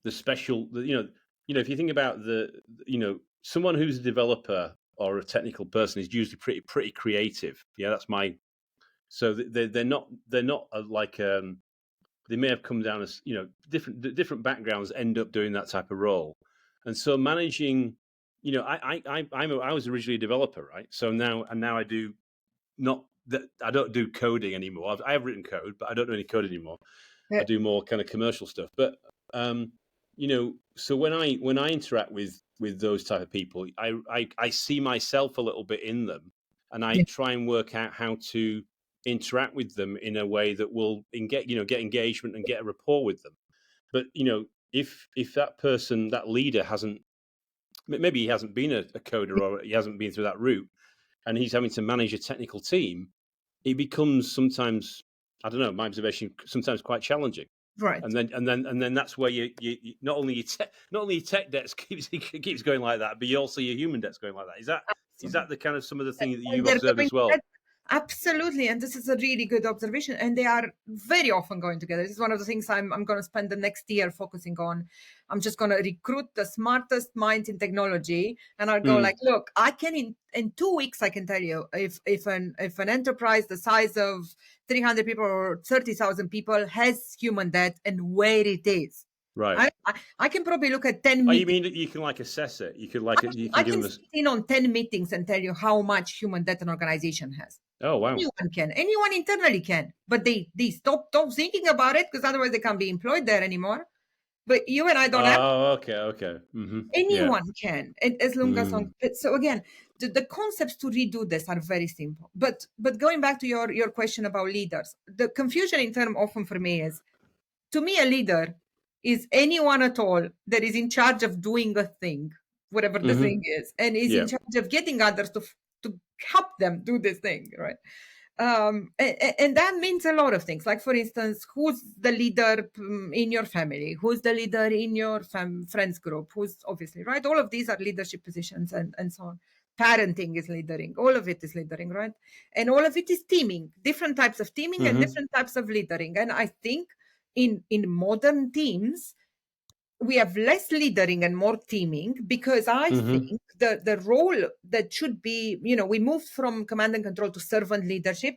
special, if you think about someone who's a developer or a technical person is usually pretty creative. Yeah, that's so they're not like they may have come down as different backgrounds end up doing that type of role. And so managing, I was originally a developer, right? So now I do not that I don't do coding anymore. I have written code, but I don't do any code anymore. I do more kind of commercial stuff. But so when I interact with those type of people, I see myself a little bit in them, and I try and work out how to interact with them in a way that will get engagement and get a rapport with them. But if that person, that leader, maybe he hasn't been a coder or he hasn't been through that route, and he's having to manage a technical team, it becomes sometimes, I don't know, my observation, sometimes quite challenging. Right. And then that's where you not only your tech debts keeps going like that, but also your human debts going like that. Is that the kind of some of the things that you've observed as well? Absolutely, and this is a really good observation, and they are very often going together. This is one of the things I'm going to spend the next year focusing on. I'm just going to recruit the smartest minds in technology, and I'll go like, look, I can in 2 weeks I can tell you if an enterprise the size of 300 people or 30,000 people has human debt and where it is. Right. I can probably look at 10 meetings. Oh, you mean that you can assess it? You could I can sit in on 10 meetings and tell you how much human debt an organization has. Oh, wow. Anyone internally can, but they stop thinking about it because otherwise they can't be employed there anymore. But you and I don't have. Oh, okay. Mm-hmm. Anyone can, as long as. So again, the concepts to redo this are very simple. But going back to your question about leaders, the confusion in term often for me is, to me, a leader is anyone at all that is in charge of doing a thing, whatever the thing is, and is in charge of getting others to help them do this thing, right? And that means a lot of things. Like, for instance, who's the leader in your family? Who's the leader in your friends group? Who's obviously, right? All of these are leadership positions and so on. Parenting is leadering. All of it is leadering, right? And all of it is teaming, different types of teaming and different types of leadering. And I think in modern teams, we have less leadering and more teaming, because I think the role that should be, we moved from command and control to servant leadership,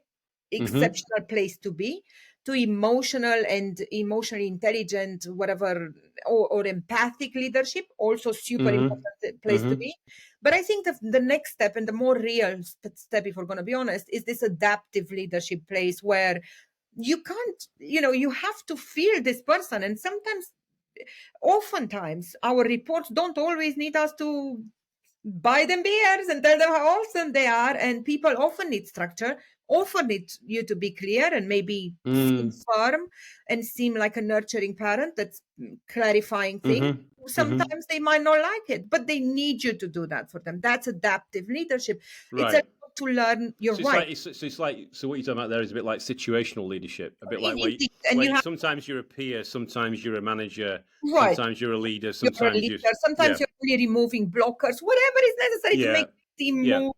exceptional place to be, to emotionally intelligent, whatever, or empathic leadership, also super important place to be. But I think the next step, and the more real step, if we're going to be honest, is this adaptive leadership place where you can't, you have to feel this person. And oftentimes our reports don't always need us to buy them beers and tell them how awesome they are. And people often need structure, often need you to be clear and maybe seem firm and seem like a nurturing parent that's clarifying things. Sometimes they might not like it, but they need you to do that for them. That's adaptive leadership. Right. It's a to learn. You're right. So what you're talking about there is a bit like situational leadership, a bit like sometimes you're a peer, sometimes you're a manager, right. Sometimes you're a leader, sometimes you're sometimes you're only removing blockers, whatever is necessary to make the team move.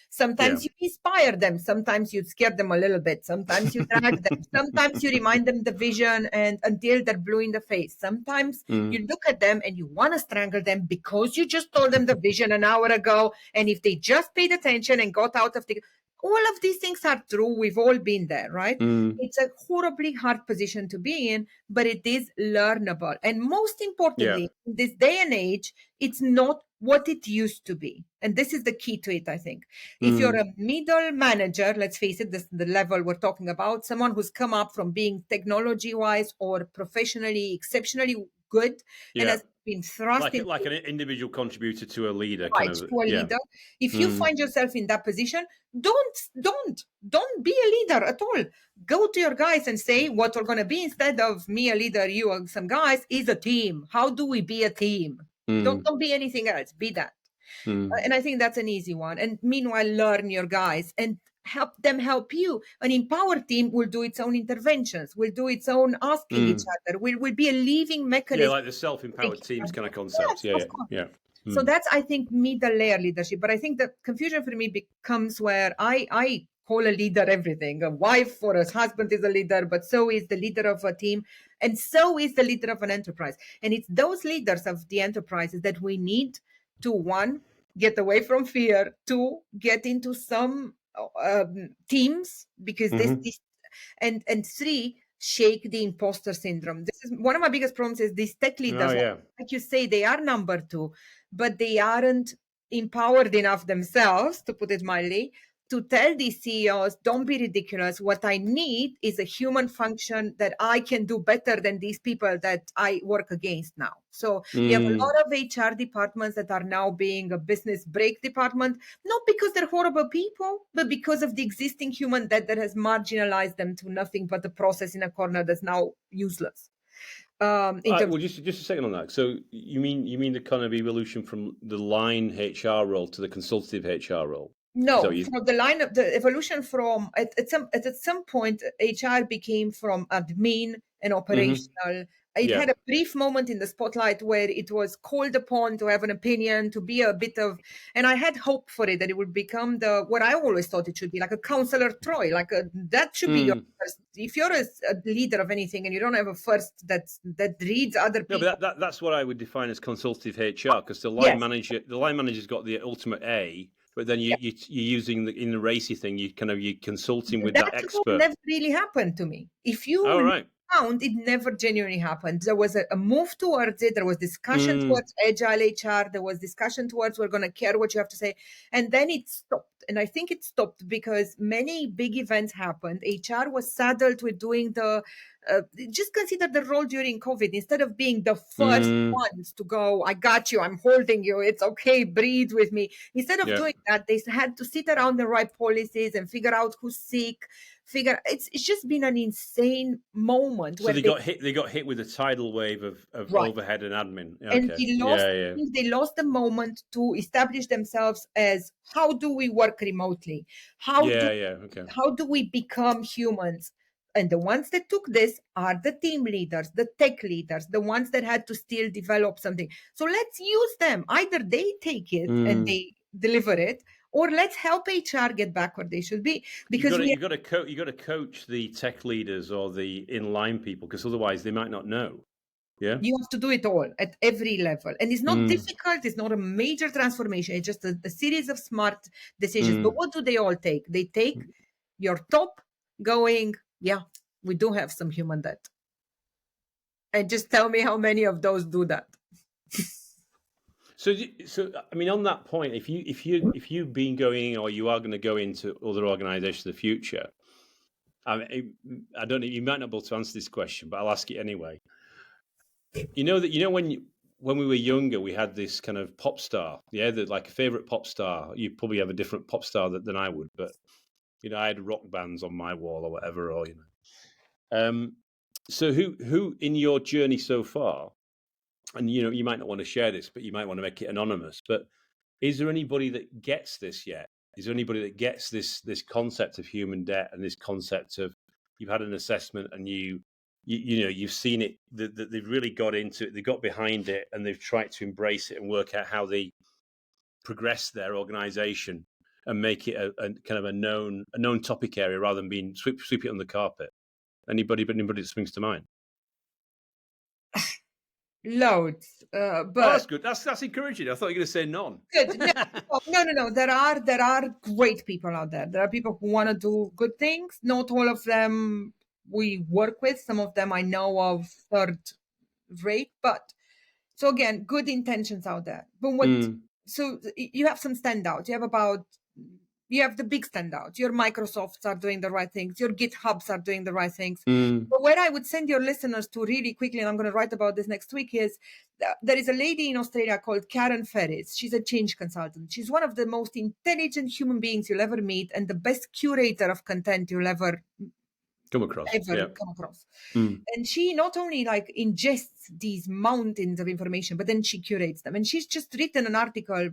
Sometimes you inspire them, sometimes you scare them a little bit, sometimes you drag them, sometimes you remind them the vision and until they're blue in the face. Sometimes you look at them and you want to strangle them because you just told them the vision an hour ago, and if they just paid attention and got out of the all of these things are true. We've all been there, right? It's a horribly hard position to be in, but it is learnable. And most importantly, in this day and age, it's not what it used to be. And this is the key to it, I think. If you're a middle manager, let's face it, this is the level we're talking about, someone who's come up from being technology-wise or professionally exceptionally good and has been thrust like an individual contributor to a leader, leader. If you find yourself in that position, don't be a leader at all. Go to your guys and say, what we're going to be instead of me a leader, you and some guys, is a team. How do we be a team? Don't be anything else. Be that. And I think that's an easy one. And meanwhile, learn your guys and help them help you. An empowered team will do its own interventions, will do its own asking each other, will be a living mechanism. Like the self-empowered teams kind of concept. So that's, I think, middle layer leadership. But I think the confusion for me becomes where I call a leader everything. A wife or a husband is a leader, but so is the leader of a team. And so is the leader of an enterprise. And it's those leaders of the enterprises that we need to, one, get away from fear, two, get into some teams, because this and three, shake the imposter syndrome. This is one of my biggest problems, is these tech leaders, like you say, they are number two, but they aren't empowered enough themselves, to put it mildly, to tell these CEOs, don't be ridiculous. What I need is a human function that I can do better than these people that I work against now. So we have a lot of HR departments that are now being a business break department, not because they're horrible people, but because of the existing human debt that has marginalized them to nothing but a process in a corner that's now useless. Just a second on that. So you mean the kind of evolution from the line HR role to the consultative HR role? No, from the evolution from at some point, HR became from admin and operational. It had a brief moment in the spotlight where it was called upon to have an opinion, to be a bit of, and I had hope for it that it would become what I always thought it should be, like a counselor Troy, that should be your first. If you're a leader of anything and you don't have a first that reads other people. No, but that's what I would define as consultative HR, because the line manager's got the ultimate A. But then you're using in the racy thing, you're consulting with that expert. That never really happened to me. If you found, it never genuinely happened. There was a move towards it. There was discussion towards agile HR. There was discussion towards, we're going to care what you have to say. And then it stopped. And I think it stopped because many big events happened. HR was saddled with doing just consider the role during COVID. Instead of being the first ones to go, I got you, I'm holding you, it's okay, breathe with me. Instead of doing that, they had to sit around the right policies and figure out who's sick. It's just been an insane moment. So they got hit with a tidal wave of overhead and admin. And they lost the moment to establish themselves as, how do we work remotely? How do we become humans? And the ones that took this are the team leaders, the tech leaders, the ones that had to still develop something. So let's use them. Either they take it and they deliver it, or let's help HR get back where they should be. Because you got to coach the tech leaders or the inline people, because otherwise they might not know. Yeah. You have to do it all at every level. And it's not difficult. It's not a major transformation. It's just a series of smart decisions. But what do they all take? They take your top going, yeah, we do have some human debt. And just tell me how many of those do that. So I mean, on that point, if you've been going, or you are going to go into other organisations in the future, I don't know. You might not be able to answer this question, but I'll ask it anyway. When we were younger, we had this kind of pop star, like a favorite pop star. You probably have a different pop star than I would, but I had rock bands on my wall or whatever, or So who in your journey so far, and you might not want to share this, but you might want to make it anonymous, but is there anybody that gets this yet? Is there anybody that gets this concept of human debt and this concept of you've had an assessment and you've seen it, that they've really got into it, they got behind it, and they've tried to embrace it and work out how they progress their organization and make it a kind of a known topic area rather than being sweep it on the carpet? Anybody that springs to mind? Loads, but that's good. That's encouraging. I thought you were going to say none. Good. No. There are great people out there. There are people who want to do good things. Not all of them we work with. Some of them I know of third rate. But so again, good intentions out there. But so you have some standouts. You have the big standouts. Your Microsofts are doing the right things. Your GitHubs are doing the right things. But where I would send your listeners to really quickly, and I'm going to write about this next week, is there is a lady in Australia called Karen Ferris. She's a change consultant. She's one of the most intelligent human beings you'll ever meet and the best curator of content you'll ever come across. And she not only like ingests these mountains of information, but then she curates them. And she's just written an article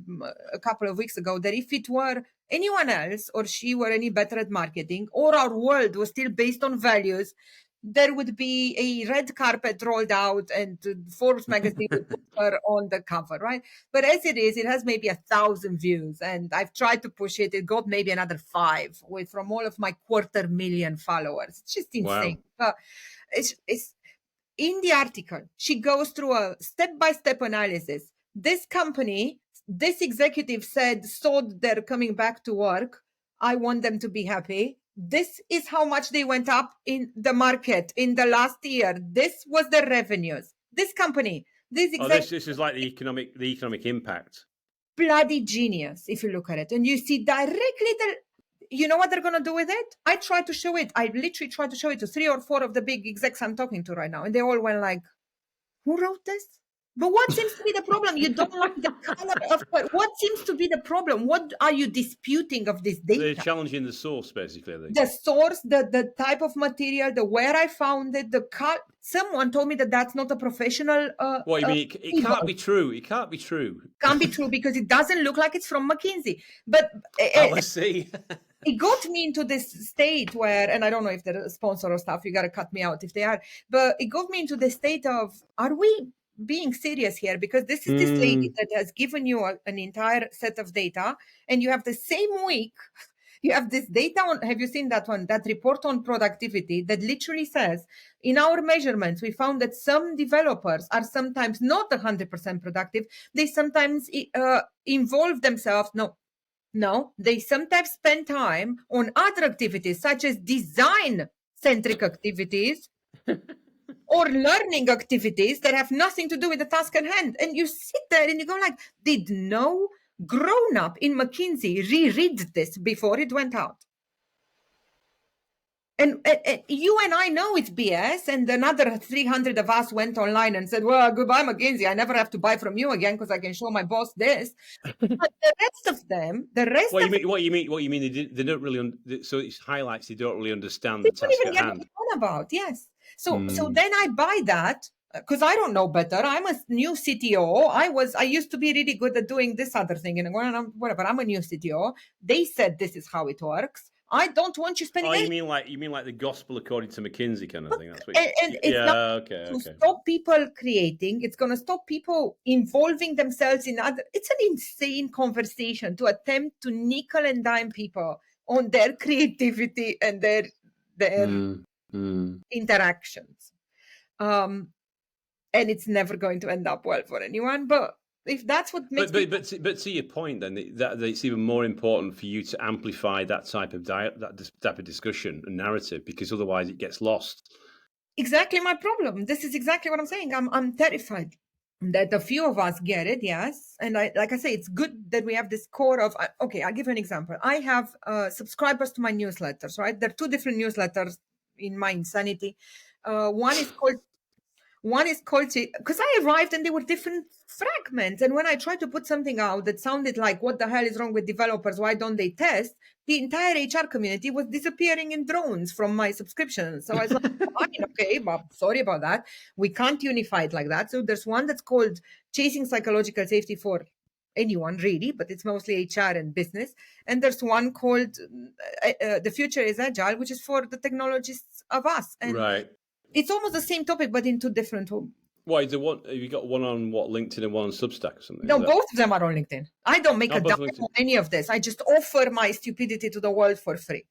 a couple of weeks ago that if it were anyone else, or she were any better at marketing, or our world was still based on values, there would be a red carpet rolled out and Forbes magazine would put her on the cover, right? But as it is, it has maybe 1,000 views, and I've tried to push it. It got maybe another 5 from all of my 250,000 followers. It's just insane. Wow. It's in the article, she goes through a step-by-step analysis. This company, this executive so they're coming back to work. I want them to be happy. This is how much they went up in the market in the last year. This was the revenues. This company, this is like the economic impact. Bloody genius, if you look at it. And you see directly you know what they're going to do with it? I tried to show it. I literally tried to show it to 3 or 4 of the big execs I'm talking to right now. And they all went like, who wrote this? But what seems to be the problem? You don't like the color of what seems to be the problem? What are you disputing of this data? They're challenging the source, basically. The source, the type of material, the where I found it, the cut. Someone told me that that's not a professional. What you mean? It can't be true. It can't be true. Can't be true because it doesn't look like it's from McKinsey. But I see. It got me into this state where, and I don't know if they're a sponsor or stuff. You got to cut me out if they are. But it got me into the state of, are we being serious here? Because this is this lady that has given you an entire set of data, and you have the same week, you have this data on, have you seen that one, that report on productivity that literally says, in our measurements, we found that some developers are sometimes not 100% productive. They sometimes involve themselves. No, they sometimes spend time on other activities, such as design-centric activities or learning activities that have nothing to do with the task at hand. And you sit there and you go like, did no grown-up in McKinsey reread this before it went out? And you and I know it's BS, and another 300 of us went online and said, well, goodbye, McKinsey. I never have to buy from you again because I can show my boss this. But the rest of them, What you mean? They don't really, so it highlights they don't really understand the task at hand. They don't even get what about, yes. So then I buy that because I don't know better. I'm a new CTO. I used to be really good at doing this other thing. And whatever, I'm a new CTO. They said this is how it works. I don't want you spending. Oh, you mean like the gospel according to McKinsey kind of thing? That's what. To stop people creating. It's going to stop people involving themselves in other. It's an insane conversation to attempt to nickel and dime people on their creativity and their interactions. and it's never going to end up well for anyone. But if that's what makes but to your point, then that it's even more important for you to amplify that type of discussion and narrative, because otherwise it gets lost. Exactly my problem. This is exactly what I'm saying. I'm terrified that a few of us get it, yes. And like I say, it's good that we have this core of, okay, I'll give you an example. I have subscribers to my newsletters, right? There are two different newsletters in my insanity. One is called because I arrived and they were different fragments. And when I tried to put something out that sounded like, what the hell is wrong with developers? Why don't they test? The entire HR community was disappearing in drones from my subscription. So I was like, fine, okay, but sorry about that. We can't unify it like that. So there's one that's called Chasing Psychological Safety for anyone, really, but it's mostly HR and business. And there's one called The Future is Agile, which is for the technologists of us. And right. It's almost the same topic, but in two different. Why? Have you got one on LinkedIn and one on Substack or something? No, both of them are on LinkedIn. I don't make a dime on any of this. I just offer my stupidity to the world for free.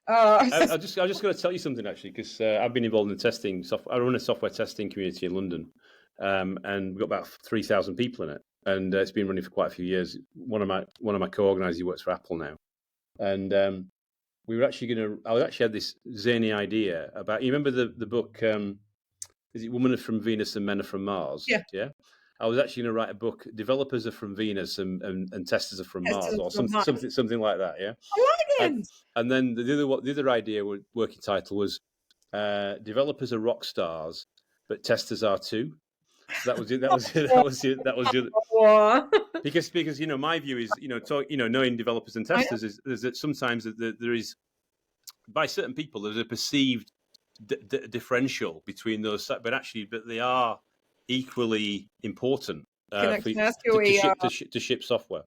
I'm just going to tell you something, actually, because I've been involved in testing. I run a software testing community in London, and we've got about 3,000 people in it, and it's been running for quite a few years. One of my co-organisers, he works for Apple now, and we were actually I had this zany idea about. You remember the book? Is it Women Are From Venus and Men Are From Mars? Yeah. I was actually going to write a book. Developers are from Venus and testers are from Mars, or something like that. Yeah. I like it. And then the other idea, working title was developers are rock stars, but testers are too. So that was it. That was because my view is knowing developers and testers is that sometimes there is, by certain people, there's a perceived differential between those, but they are equally important to ship software.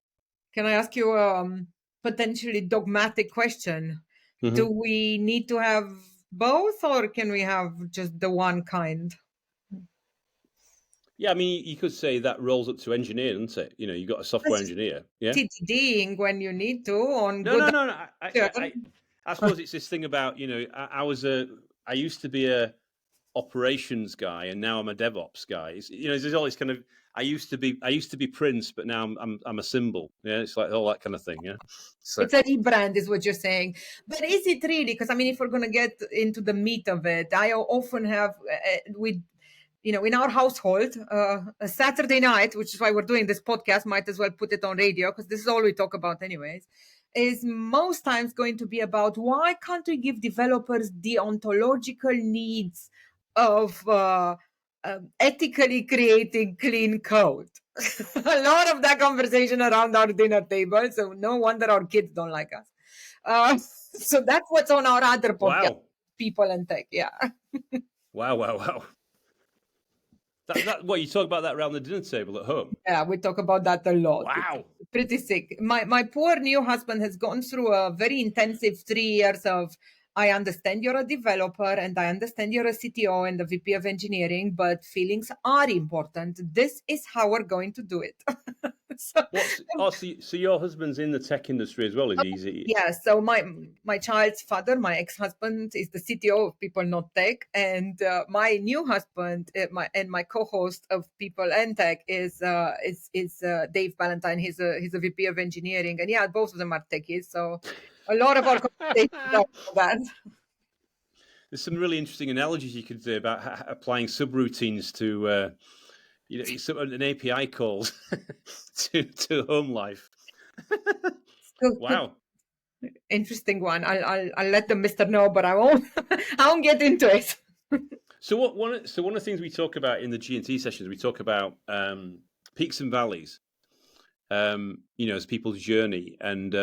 Can I ask you a potentially dogmatic question? Mm-hmm. Do we need to have both, or can we have just the one kind? Yeah, I mean, you could say that rolls up to engineer, doesn't it? You got a software engineer. Yeah. TTDing when you need to on. No. I suppose it's this thing about I used to be a operations guy, and now I'm a DevOps guy. There's always kind of I used to be Prince, but now I'm a symbol. Yeah, it's like all that kind of thing. Yeah, so it's a rebrand, is what you're saying. But is it really? Because I mean, if we're going to get into the meat of it, I often have in our household, a Saturday night, which is why we're doing this podcast, might as well put it on radio because this is all we talk about anyways, is most times going to be about why can't we give developers the ontological needs of ethically creating clean code. A lot of that conversation around our dinner table, so no wonder our kids don't like us. So that's what's on our other podcast, wow. People and Tech. Yeah. Wow. That what you talk about that around the dinner table at home? Yeah, we talk about that a lot. Wow. It's pretty sick. My poor new husband has gone through a very intensive 3 years of, I understand you're a developer and I understand you're a CTO and the VP of engineering, but feelings are important. This is how we're going to do it. So your husband's in the tech industry as well, is he? Yeah, so my child's father, my ex-husband, is the CTO of People Not Tech, and my new husband, my co-host of People and Tech is Dave Valentine. He's a VP of engineering, and yeah, both of them are techies. So a lot of our conversations are about that. There's some really interesting analogies you could do about applying subroutines to. An API calls to home life. Wow, interesting one. I'll let the Mister know, but I won't. I won't get into it. So one of the things we talk about in the G&T sessions, we talk about peaks and valleys. As people's journey, and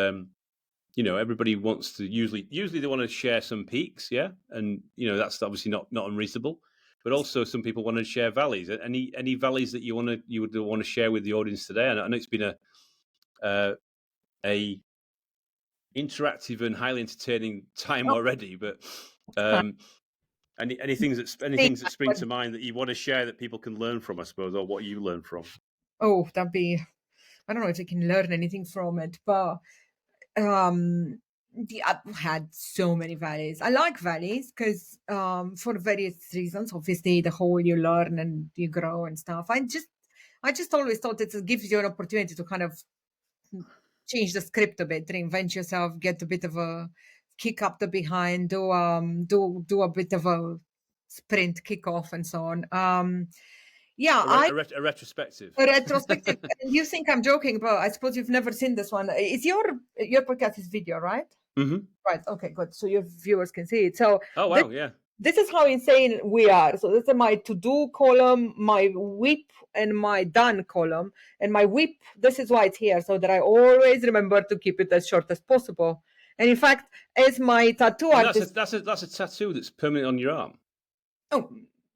everybody wants to usually they want to share some peaks, yeah, and that's obviously not unreasonable. But also, some people want to share valleys. Any valleys that you would want to share with the audience today? And I know it's been a interactive and highly entertaining time already. But any things that spring to mind that you want to share that people can learn from, I suppose, or what you learn from? Oh, that'd be. I don't know if they can learn anything from it, but I've had so many valleys. I like valleys because for various reasons. Obviously, the whole you learn and you grow and stuff. I just always thought it gives you an opportunity to kind of change the script a bit, reinvent yourself, get a bit of a kick up the behind, do a bit of a sprint kickoff and so on. Yeah, A retrospective. a retrospective. You think I'm joking, but I suppose you've never seen this one. Is your podcast is video, right? Mm-hmm. Right. Okay, good. So your viewers can see it. So Oh wow, yeah. This is how insane we are. So this is my to-do column, my whip, and my done column. And my whip, this is why it's here, so that I always remember to keep it as short as possible. And in fact, as my tattoo artist... That's a tattoo that's permanent on your arm. Oh,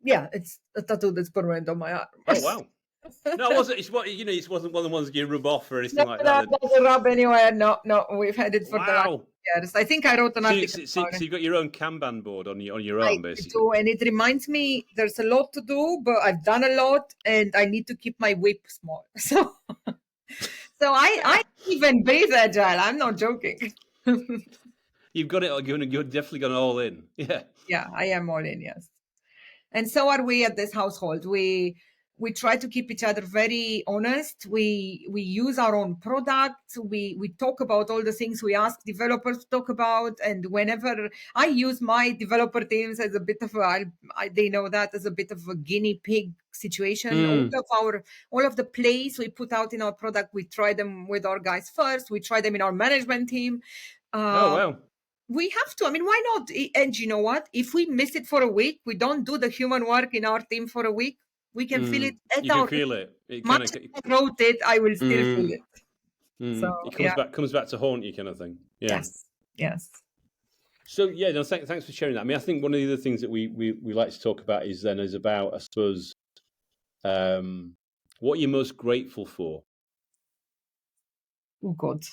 yeah, it's a tattoo that's permanent on my arm. Oh, wow. No, it wasn't. It wasn't one of the ones you rub off or anything like that. No, doesn't rub anywhere. No, we've had it for the last years. I think I wrote an article. So you've got your own Kanban board on your arm, basically. I do, and it reminds me there's a lot to do, but I've done a lot, and I need to keep my whip small. So I even breathe agile. I'm not joking. You've got it. You're definitely gone all in. Yeah. Yeah, I am all in. Yes. And so are we at this household. We try to keep each other very honest. We use our own products. We talk about all the things we ask developers to talk about. And whenever I use my developer teams as a bit of they know that as a bit of a guinea pig situation. All of the plays we put out in our product, we try them with our guys first. We try them in our management team. Oh wow. We have to. I mean, why not? And you know what? If we miss it for a week, we don't do the human work in our team for a week. We can feel it at you our... You can feel it. Much as I wrote it, I will still feel it. So it comes back to haunt you, kind of thing. Yeah. Yes. So yeah, no, thanks for sharing that. I mean, I think one of the other things that we like to talk about is about, I suppose, what you're most grateful for. Oh God,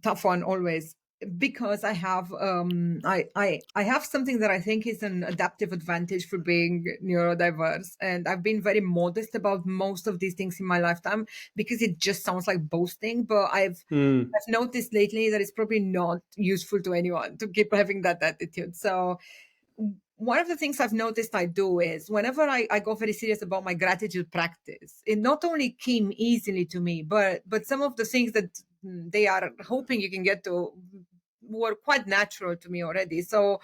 tough one always. Because I have I have something that I think is an adaptive advantage for being neurodiverse, and I've been very modest about most of these things in my lifetime because it just sounds like boasting. But I've noticed lately that it's probably not useful to anyone to keep having that attitude. So one of the things I've noticed I do is whenever I go very serious about my gratitude practice, it not only came easily to me, but some of the things that they are hoping you can get to were quite natural to me already. So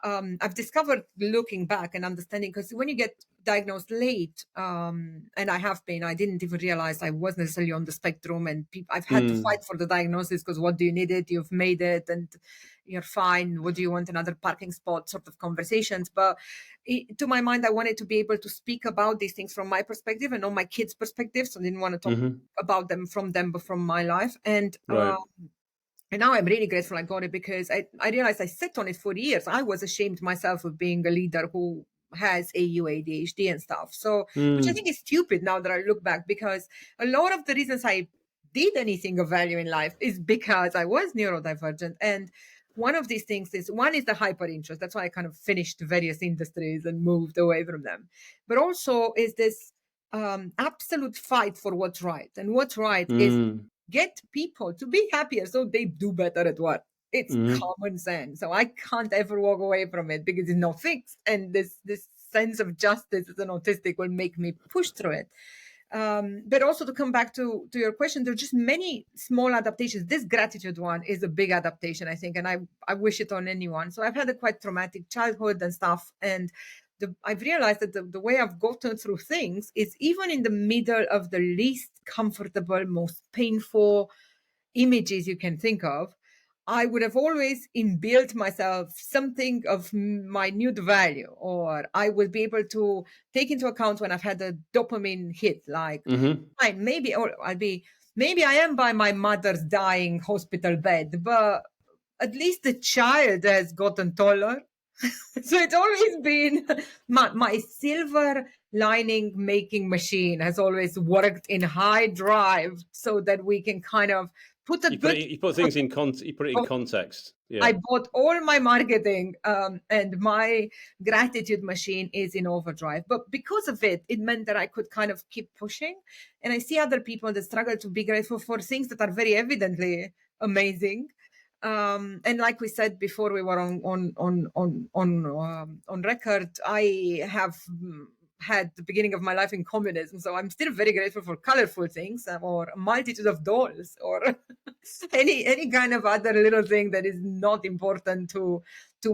I've discovered, looking back and understanding, because when you get diagnosed late, and I didn't even realize I was necessarily on the spectrum, and I've had to fight for the diagnosis because what do you need it? You've made it and you're fine. What do you want? Another parking spot sort of conversations. But to my mind, I wanted to be able to speak about these things from my perspective and not my kids' perspective. So I didn't want to talk about them from them, but from my life. And and now I'm really grateful I got it, because I realized I sat on it for years. I was ashamed myself of being a leader who has AU, ADHD and stuff. So, which I think is stupid now that I look back, because a lot of the reasons I did anything of value in life is because I was neurodivergent. And one of these things is the hyper interest. That's why I kind of finished various industries and moved away from them. But also is this absolute fight for what's right. And what's right is get people to be happier so they do better at work. It's common sense. So I can't ever walk away from it because it's not fixed. And this sense of justice as an autistic will make me push through it. But also to come back to your question, there are just many small adaptations. This gratitude one is a big adaptation, I think, and I wish it on anyone. So I've had a quite traumatic childhood and stuff. And I've realized that the way I've gotten through things is even in the middle of the least comfortable, most painful images you can think of, I would have always inbuilt myself something of minute value, or I will be able to take into account when I've had a dopamine hit, like maybe I am by my mother's dying hospital bed, but at least the child has gotten taller. So it's always been my silver lining making machine has always worked in high drive so that we can kind of put you put things in context. Yeah. I bought all my marketing and my gratitude machine is in overdrive. But because of it meant that I could kind of keep pushing. And I see other people that struggle to be grateful for things that are very evidently amazing. And like we said before we were on record, I have had the beginning of my life in communism, so I'm still very grateful for colorful things or a multitude of dolls or any kind of other little thing that is not important to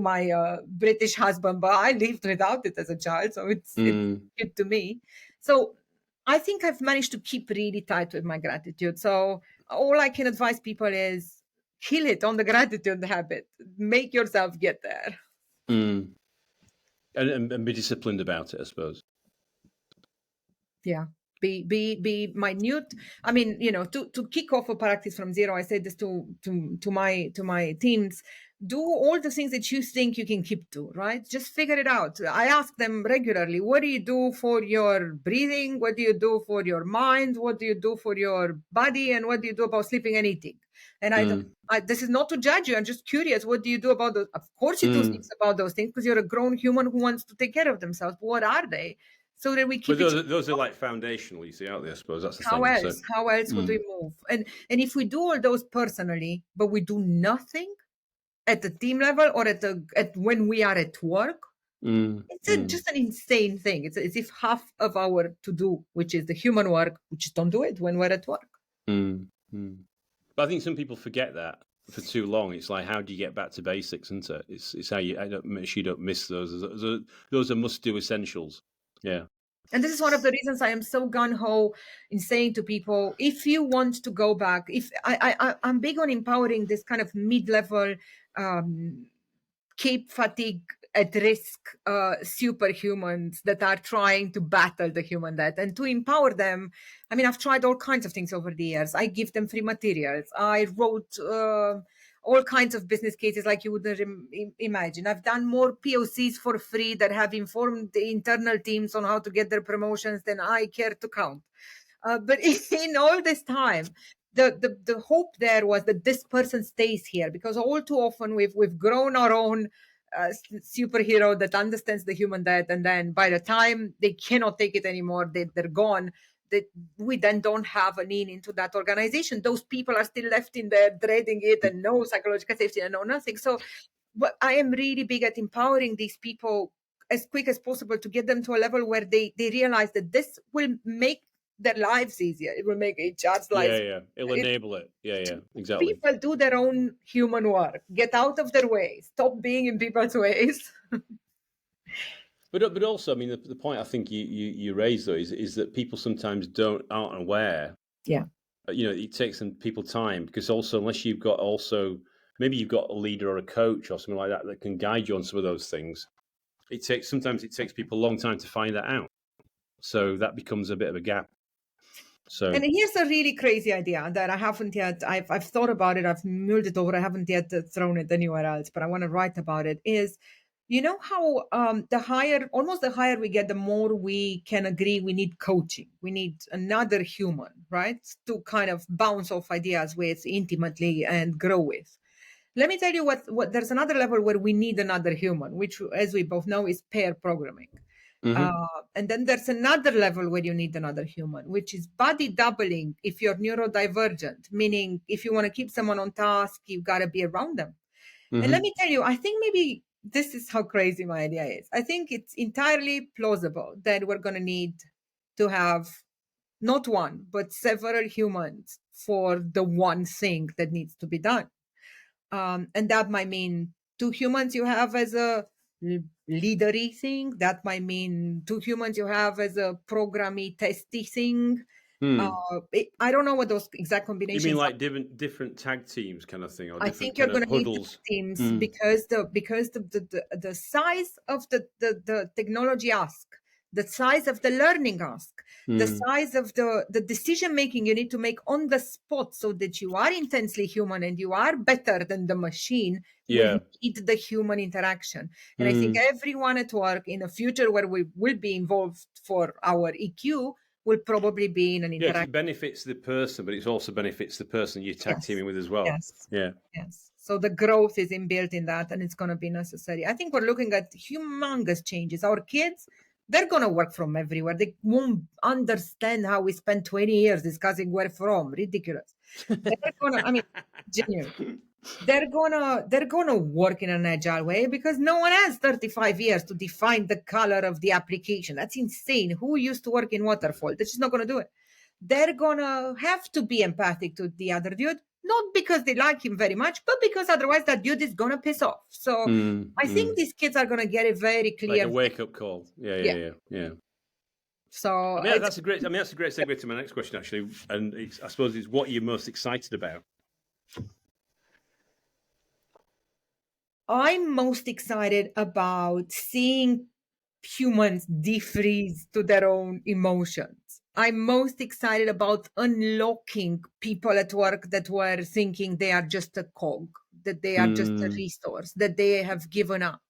my British husband, but I lived without it as a child, so it's good to me. So I think I've managed to keep really tight with my gratitude. So all I can advise people is kill it on the gratitude habit. Make yourself get there. And be disciplined about it, I suppose. Yeah. Be minute. I mean, to kick off a practice from zero, I say this to my teams. Do all the things that you think you can keep to, right? Just figure it out. I ask them regularly, what do you do for your breathing? What do you do for your mind? What do you do for your body? And what do you do about sleeping and eating? And this is not to judge you. I'm just curious. What do you do about those? Of course you do things about those things because you're a grown human who wants to take care of themselves. But what are they? So that we keep those are like foundational, you see, out there, I suppose. That's the how thing. else? How else would we move? And if we do all those personally, but we do nothing at the team level or at when we are at work, it's just an insane thing. It's as if half of our to do, which is the human work, we just don't do it when we're at work. But I think some people forget that for too long. It's like, how do you get back to basics, isn't it? It's how you make sure you don't miss those. Those are must-do essentials. Yeah. And this is one of the reasons I am so gun-ho in saying to people, if you want to go back, if I'm big on empowering this kind of mid-level, Cape fatigue at risk superhumans that are trying to battle the human death and to empower them. I mean, I've tried all kinds of things over the years. I give them free materials. I wrote all kinds of business cases like you wouldn't imagine. I've done more POCs for free that have informed the internal teams on how to get their promotions than I care to count. But in all this time, the hope there was that this person stays here, because all too often we've grown our own superhero that understands the human death, and then by the time they cannot take it anymore, they're gone. That we then don't have a lean into that organization. Those people are still left in there dreading it and no psychological safety and no nothing. So but I am really big at empowering these people as quick as possible to get them to a level where they realize that this will make their lives easier. It will make HR's lives. Yeah. It'll enable it. Yeah, exactly. People do their own human work. Get out of their way. Stop being in people's ways. But also, I mean, the point I think you raised though is that people sometimes aren't aware. Yeah. It takes people time, because also unless you've got maybe you've got a leader or a coach or something like that can guide you on some of those things. Sometimes it takes people a long time to find that out. So that becomes a bit of a gap. And here's a really crazy idea that I haven't yet, I've thought about it, I've mulled it over, I haven't yet thrown it anywhere else, but I want to write about it, is, how the higher we get, the more we can agree we need coaching. We need another human, right? To kind of bounce off ideas with intimately and grow with. Let me tell you what there's another level where we need another human, which, as we both know, is pair programming. And then there's another level where you need another human, which is body doubling if you're neurodivergent, meaning if you want to keep someone on task, you've got to be around them. And let me tell you, I think maybe this is how crazy my idea is. I think it's entirely plausible that we're going to need to have not one, but several humans for the one thing that needs to be done. And that might mean 2 humans you have as a leadery thing. That might mean 2 humans you have as a programmy testy thing. I don't know what those exact combinations. You mean like different tag teams kind of thing, or I think you're going to need teams because the size of the technology ask, the size of the learning ask, the size of the decision making you need to make on the spot, so that you are intensely human and you are better than the machine. You need the human interaction. And I think everyone at work in a future where we will be involved for our EQ will probably be in an interaction. Yeah, it benefits the person, but it also benefits the person you're tag teaming with as well. Yes. So the growth is inbuilt in that, and it's going to be necessary. I think we're looking at humongous changes. Our kids, they're going to work from everywhere. They won't understand how we spent 20 years discussing where from. Ridiculous. They're going to, genuinely. they're gonna work in an agile way because no one has 35 years to define the color of the application. That's insane. Who used to work in waterfall? They're just not gonna do it. They're gonna have to be empathic to the other dude, not because they like him very much, but because otherwise that dude is gonna piss off. So I think these kids are gonna get a very clear, like a wake-up call. Yeah. So I mean, that's a great segue to my next question, actually, and I suppose it's what you're most excited about. I'm most excited about seeing humans defreeze to their own emotions. I'm most excited about unlocking people at work that were thinking they are just a cog, that they are just a resource, that they have given up.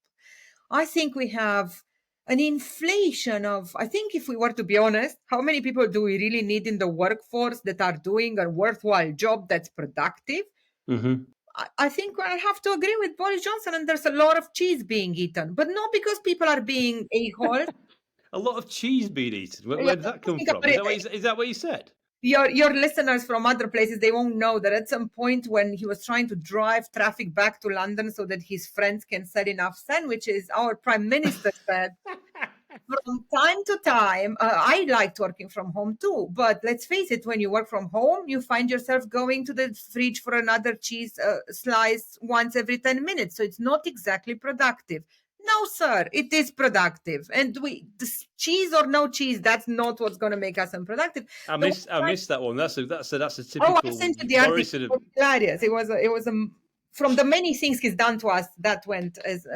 I think we have an inflation of, I think if we were to be honest, how many people do we really need in the workforce that are doing a worthwhile job that's productive? I think I have to agree with Boris Johnson, and there's a lot of cheese being eaten, but not because people are being a-holes. A lot of cheese being eaten. Where did that come from? Is that what you said? Your listeners from other places, they won't know that at some point when he was trying to drive traffic back to London so that his friends can sell enough sandwiches, our prime minister said, from time to time, I liked working from home too, but let's face it, when you work from home, you find yourself going to the fridge for another cheese slice once every 10 minutes. So it's not exactly productive. No, sir, it is productive. And cheese or no cheese, that's not what's going to make us unproductive. I missed that one. That's a typical. Oh, I sent you the article. It was hilarious. It was from the many things he's done to us, that went as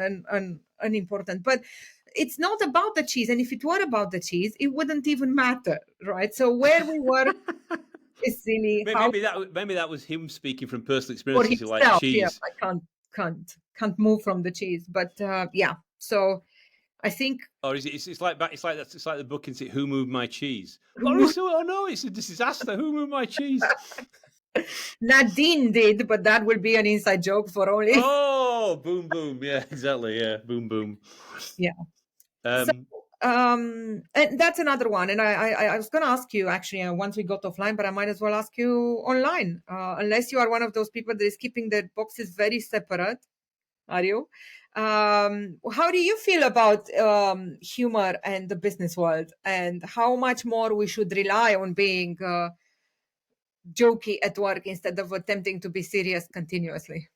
unimportant. But it's not about the cheese. And if it were about the cheese, it wouldn't even matter, right? So where we were is really maybe that was him speaking from personal experience. He like cheese. Yeah, I can't move from the cheese. But yeah, so I think. Or is it? It's like the book. Is it Who Moved My Cheese? Oh no, it's a disaster. Who moved my cheese? Nadine did, but that will be an inside joke for only. Oh, boom, boom. Yeah, exactly. Yeah, boom, boom. Yeah. And that's another one. And I was going to ask you actually once we got offline, but I might as well ask you online, unless you are one of those people that is keeping their boxes very separate. Are you? How do you feel about humor and the business world, and how much more we should rely on being jokey at work instead of attempting to be serious continuously?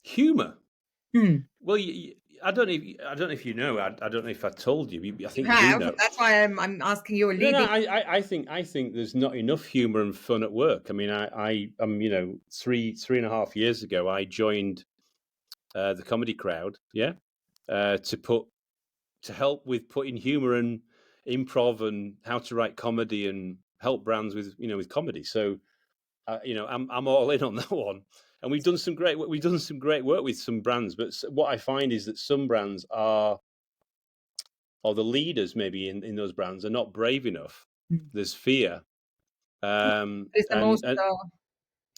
Humor. Well, I don't know if you know. I don't know if I told you. I think you know. That's why I'm asking you. I think there's not enough humor and fun at work. I mean, I'm 3.5 years ago, I joined the Comedy Crowd, to help with putting humor and improv and how to write comedy and help brands with comedy. So, I'm all in on that one. And we've done some great work with some brands. But what I find is that some brands or the leaders maybe in those brands are not brave enough. There's fear. It's the most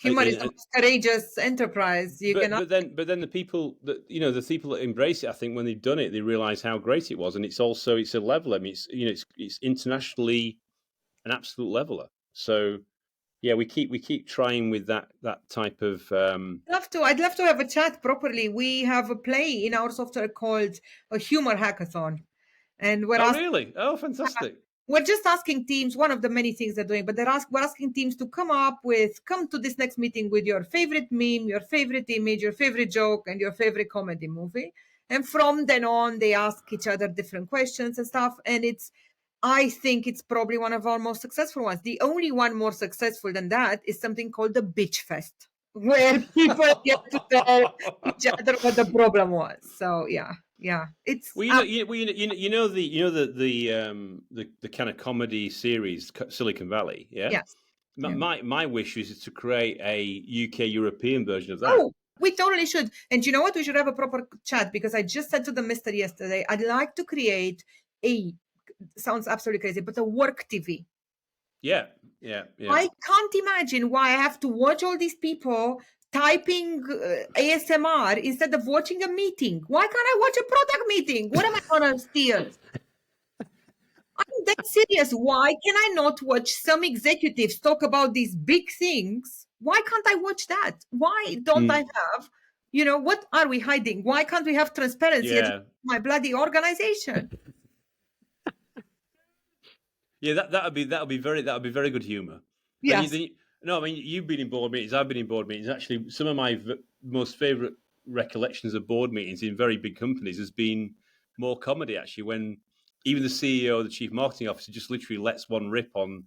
humor is the most courageous enterprise. But then the people that the people that embrace it, I think when they've done it, they realize how great it was, and it's a leveler. I mean, it's internationally an absolute leveler. So. Yeah, we keep trying with that type of. I'd love to have a chat properly. We have a play in our software called a humor hackathon, and we're really? Oh, fantastic! We're just asking teams. One of the many things they're doing, but we're asking teams to come to this next meeting with your favorite meme, your favorite image, your favorite joke, and your favorite comedy movie. And from then on, they ask each other different questions and stuff, and I think it's probably one of our most successful ones. The only one more successful than that is something called the Bitch Fest, where people get to tell each other what the problem was. So yeah, it's. Well, the kind of comedy series Silicon Valley, yeah. Yes. My wish is to create a UK European version of that. Oh, we totally should. And you know what? We should have a proper chat, because I just said to the mister yesterday, I'd like to create sounds absolutely crazy, but a work TV. Yeah. I can't imagine why I have to watch all these people typing ASMR instead of watching a meeting. Why can't I watch a product meeting? What am I gonna steal? I'm that serious. Why can I not watch some executives talk about these big things Why can't I watch that? Why don't I have, what are we hiding? Why can't we have transparency at my bloody organization? Yeah, that'd be very good humor. Yes. No, I mean, you've been in board meetings. I've been in board meetings. Actually, some of my most favorite recollections of board meetings in very big companies has been more comedy. Actually, when even the CEO, the chief marketing officer, just literally lets one rip on,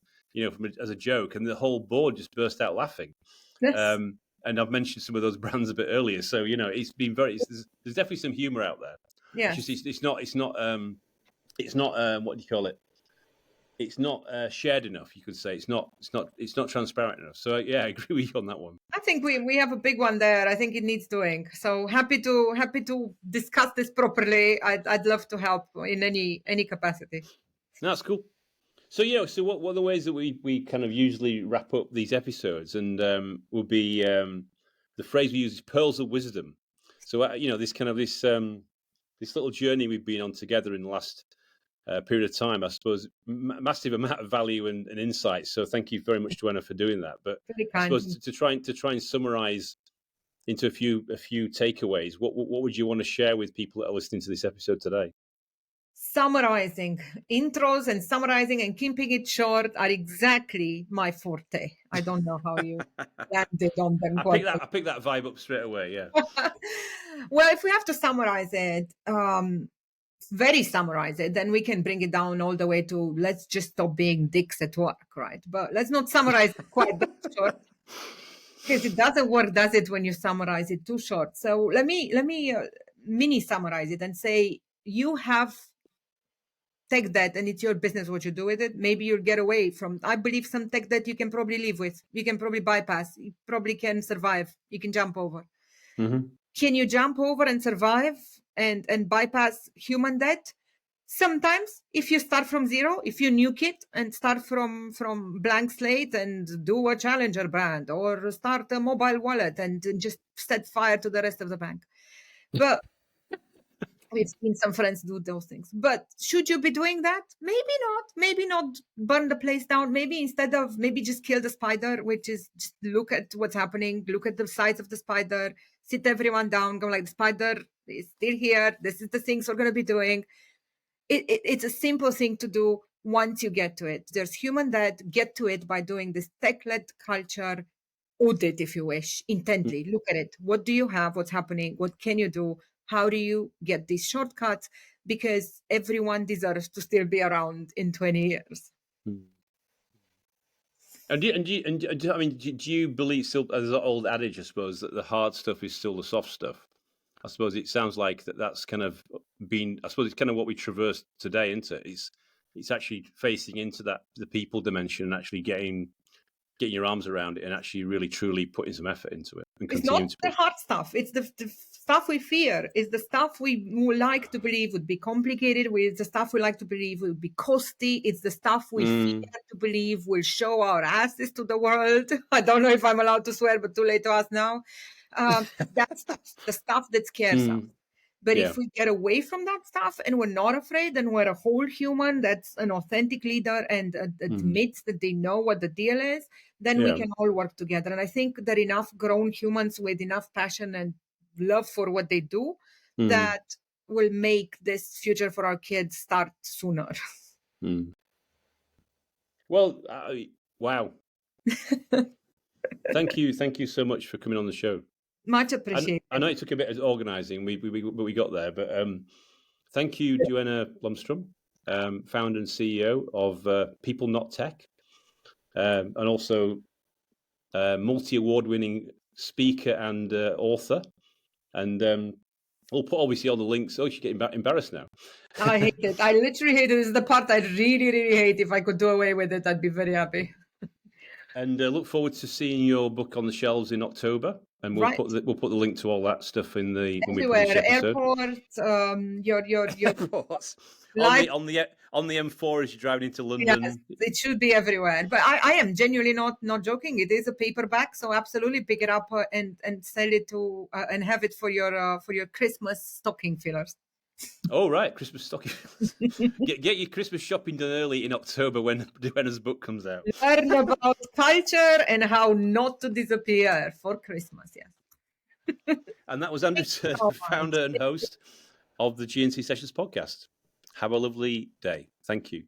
as a joke, and the whole board just burst out laughing. Yes. And I've mentioned some of those brands a bit earlier, so it's been there's definitely some humor out there. Yeah. It's not what do you call it? It's not shared enough, you could say. It's not transparent enough. So yeah, I agree with you on that one. I think we have a big one there. I think it needs doing. So happy to discuss this properly. I'd love to help in any capacity. That's cool. So so what are the ways that we kind of usually wrap up these episodes? And will be the phrase we use is pearls of wisdom. So this kind of this little journey we've been on together in the last period of time, I suppose, massive amount of value and insight. So thank you very much, Duena, for doing that. But I suppose to try and summarize into a few takeaways, what would you want to share with people that are listening to this episode today? Summarizing intros and summarizing and keeping it short are exactly my forte. I don't know how you landed on them. I picked that vibe up straight away. Yeah. Well, if we have to summarize it, very summarize it, then we can bring it down all the way to let's just stop being dicks at work, right? But let's not summarize it quite that short, because it doesn't work, does it, when you summarize it too short? So let me mini summarize it and say you have tech debt and it's your business what you do with it. Maybe you'll get away from, I believe, some tech debt you can probably live with, you can probably bypass, you probably can survive, you can jump over. Mm-hmm. Can you jump over and survive and bypass human debt? Sometimes, if you start from zero, if you nuke it and start from blank slate and do a challenger brand or start a mobile wallet and just set fire to the rest of the bank. But we've seen some friends do those things. But should you be doing that? Maybe not. Maybe not burn the place down. Maybe instead of, just kill the spider, which is just look at what's happening, look at the size of the spider, sit everyone down, go like, the spider is still here. This is the things we're going to be doing. It's a simple thing to do once you get to it. There's human debt. Get to it by doing this tech-led culture audit, if you wish, intently. Look at it. What do you have? What's happening? What can you do? How do you get these shortcuts? Because everyone deserves to still be around in 20 years. And do you believe still, as an old adage, I suppose, that the hard stuff is still the soft stuff? I suppose it sounds like that's kind of been, I suppose it's kind of what we traversed today, isn't it? It's actually facing into the people dimension and actually getting your arms around it and actually really truly putting some effort into it. And it's not the hard stuff. It's the stuff we fear. It's the stuff we would like to believe would be complicated. It's the stuff we like to believe would be costly. It's the stuff we fear to believe will show our asses to the world. I don't know if I'm allowed to swear, but too late to ask now. That's the stuff that scares us. But if we get away from that stuff and we're not afraid and we're a whole human that's an authentic leader and admits that they know what the deal is, then we can all work together. And I think that enough grown humans with enough passion and love for what they do that will make this future for our kids start sooner. Well, wow. Thank you so much for coming on the show. Much appreciated. I know it took a bit of organizing, we got there, but thank you, Duena Blomstrom, founder and CEO of People Not Tech, and also multi-award-winning speaker and author. And we'll put obviously all the links. Oh, you're getting embarrassed now. I hate it. I literally hate it. This is the part I really, really hate. If I could do away with it, I'd be very happy. And look forward to seeing your book on the shelves in October. And we'll put the link to all that stuff in the everywhere. When we Airports, your airports. on the M4 as you're driving into London. Yes, it should be everywhere. But I am genuinely not joking. It is a paperback, so absolutely pick it up and sell it to and have it for your Christmas stocking fillers. Oh, right. Christmas stocking. Get your Christmas shopping done early in October when Duena's book comes out. Learn about culture and how not to disappear for Christmas. Yes. And that was Andrew Turner, so founder and host of the GNC Sessions podcast. Have a lovely day. Thank you.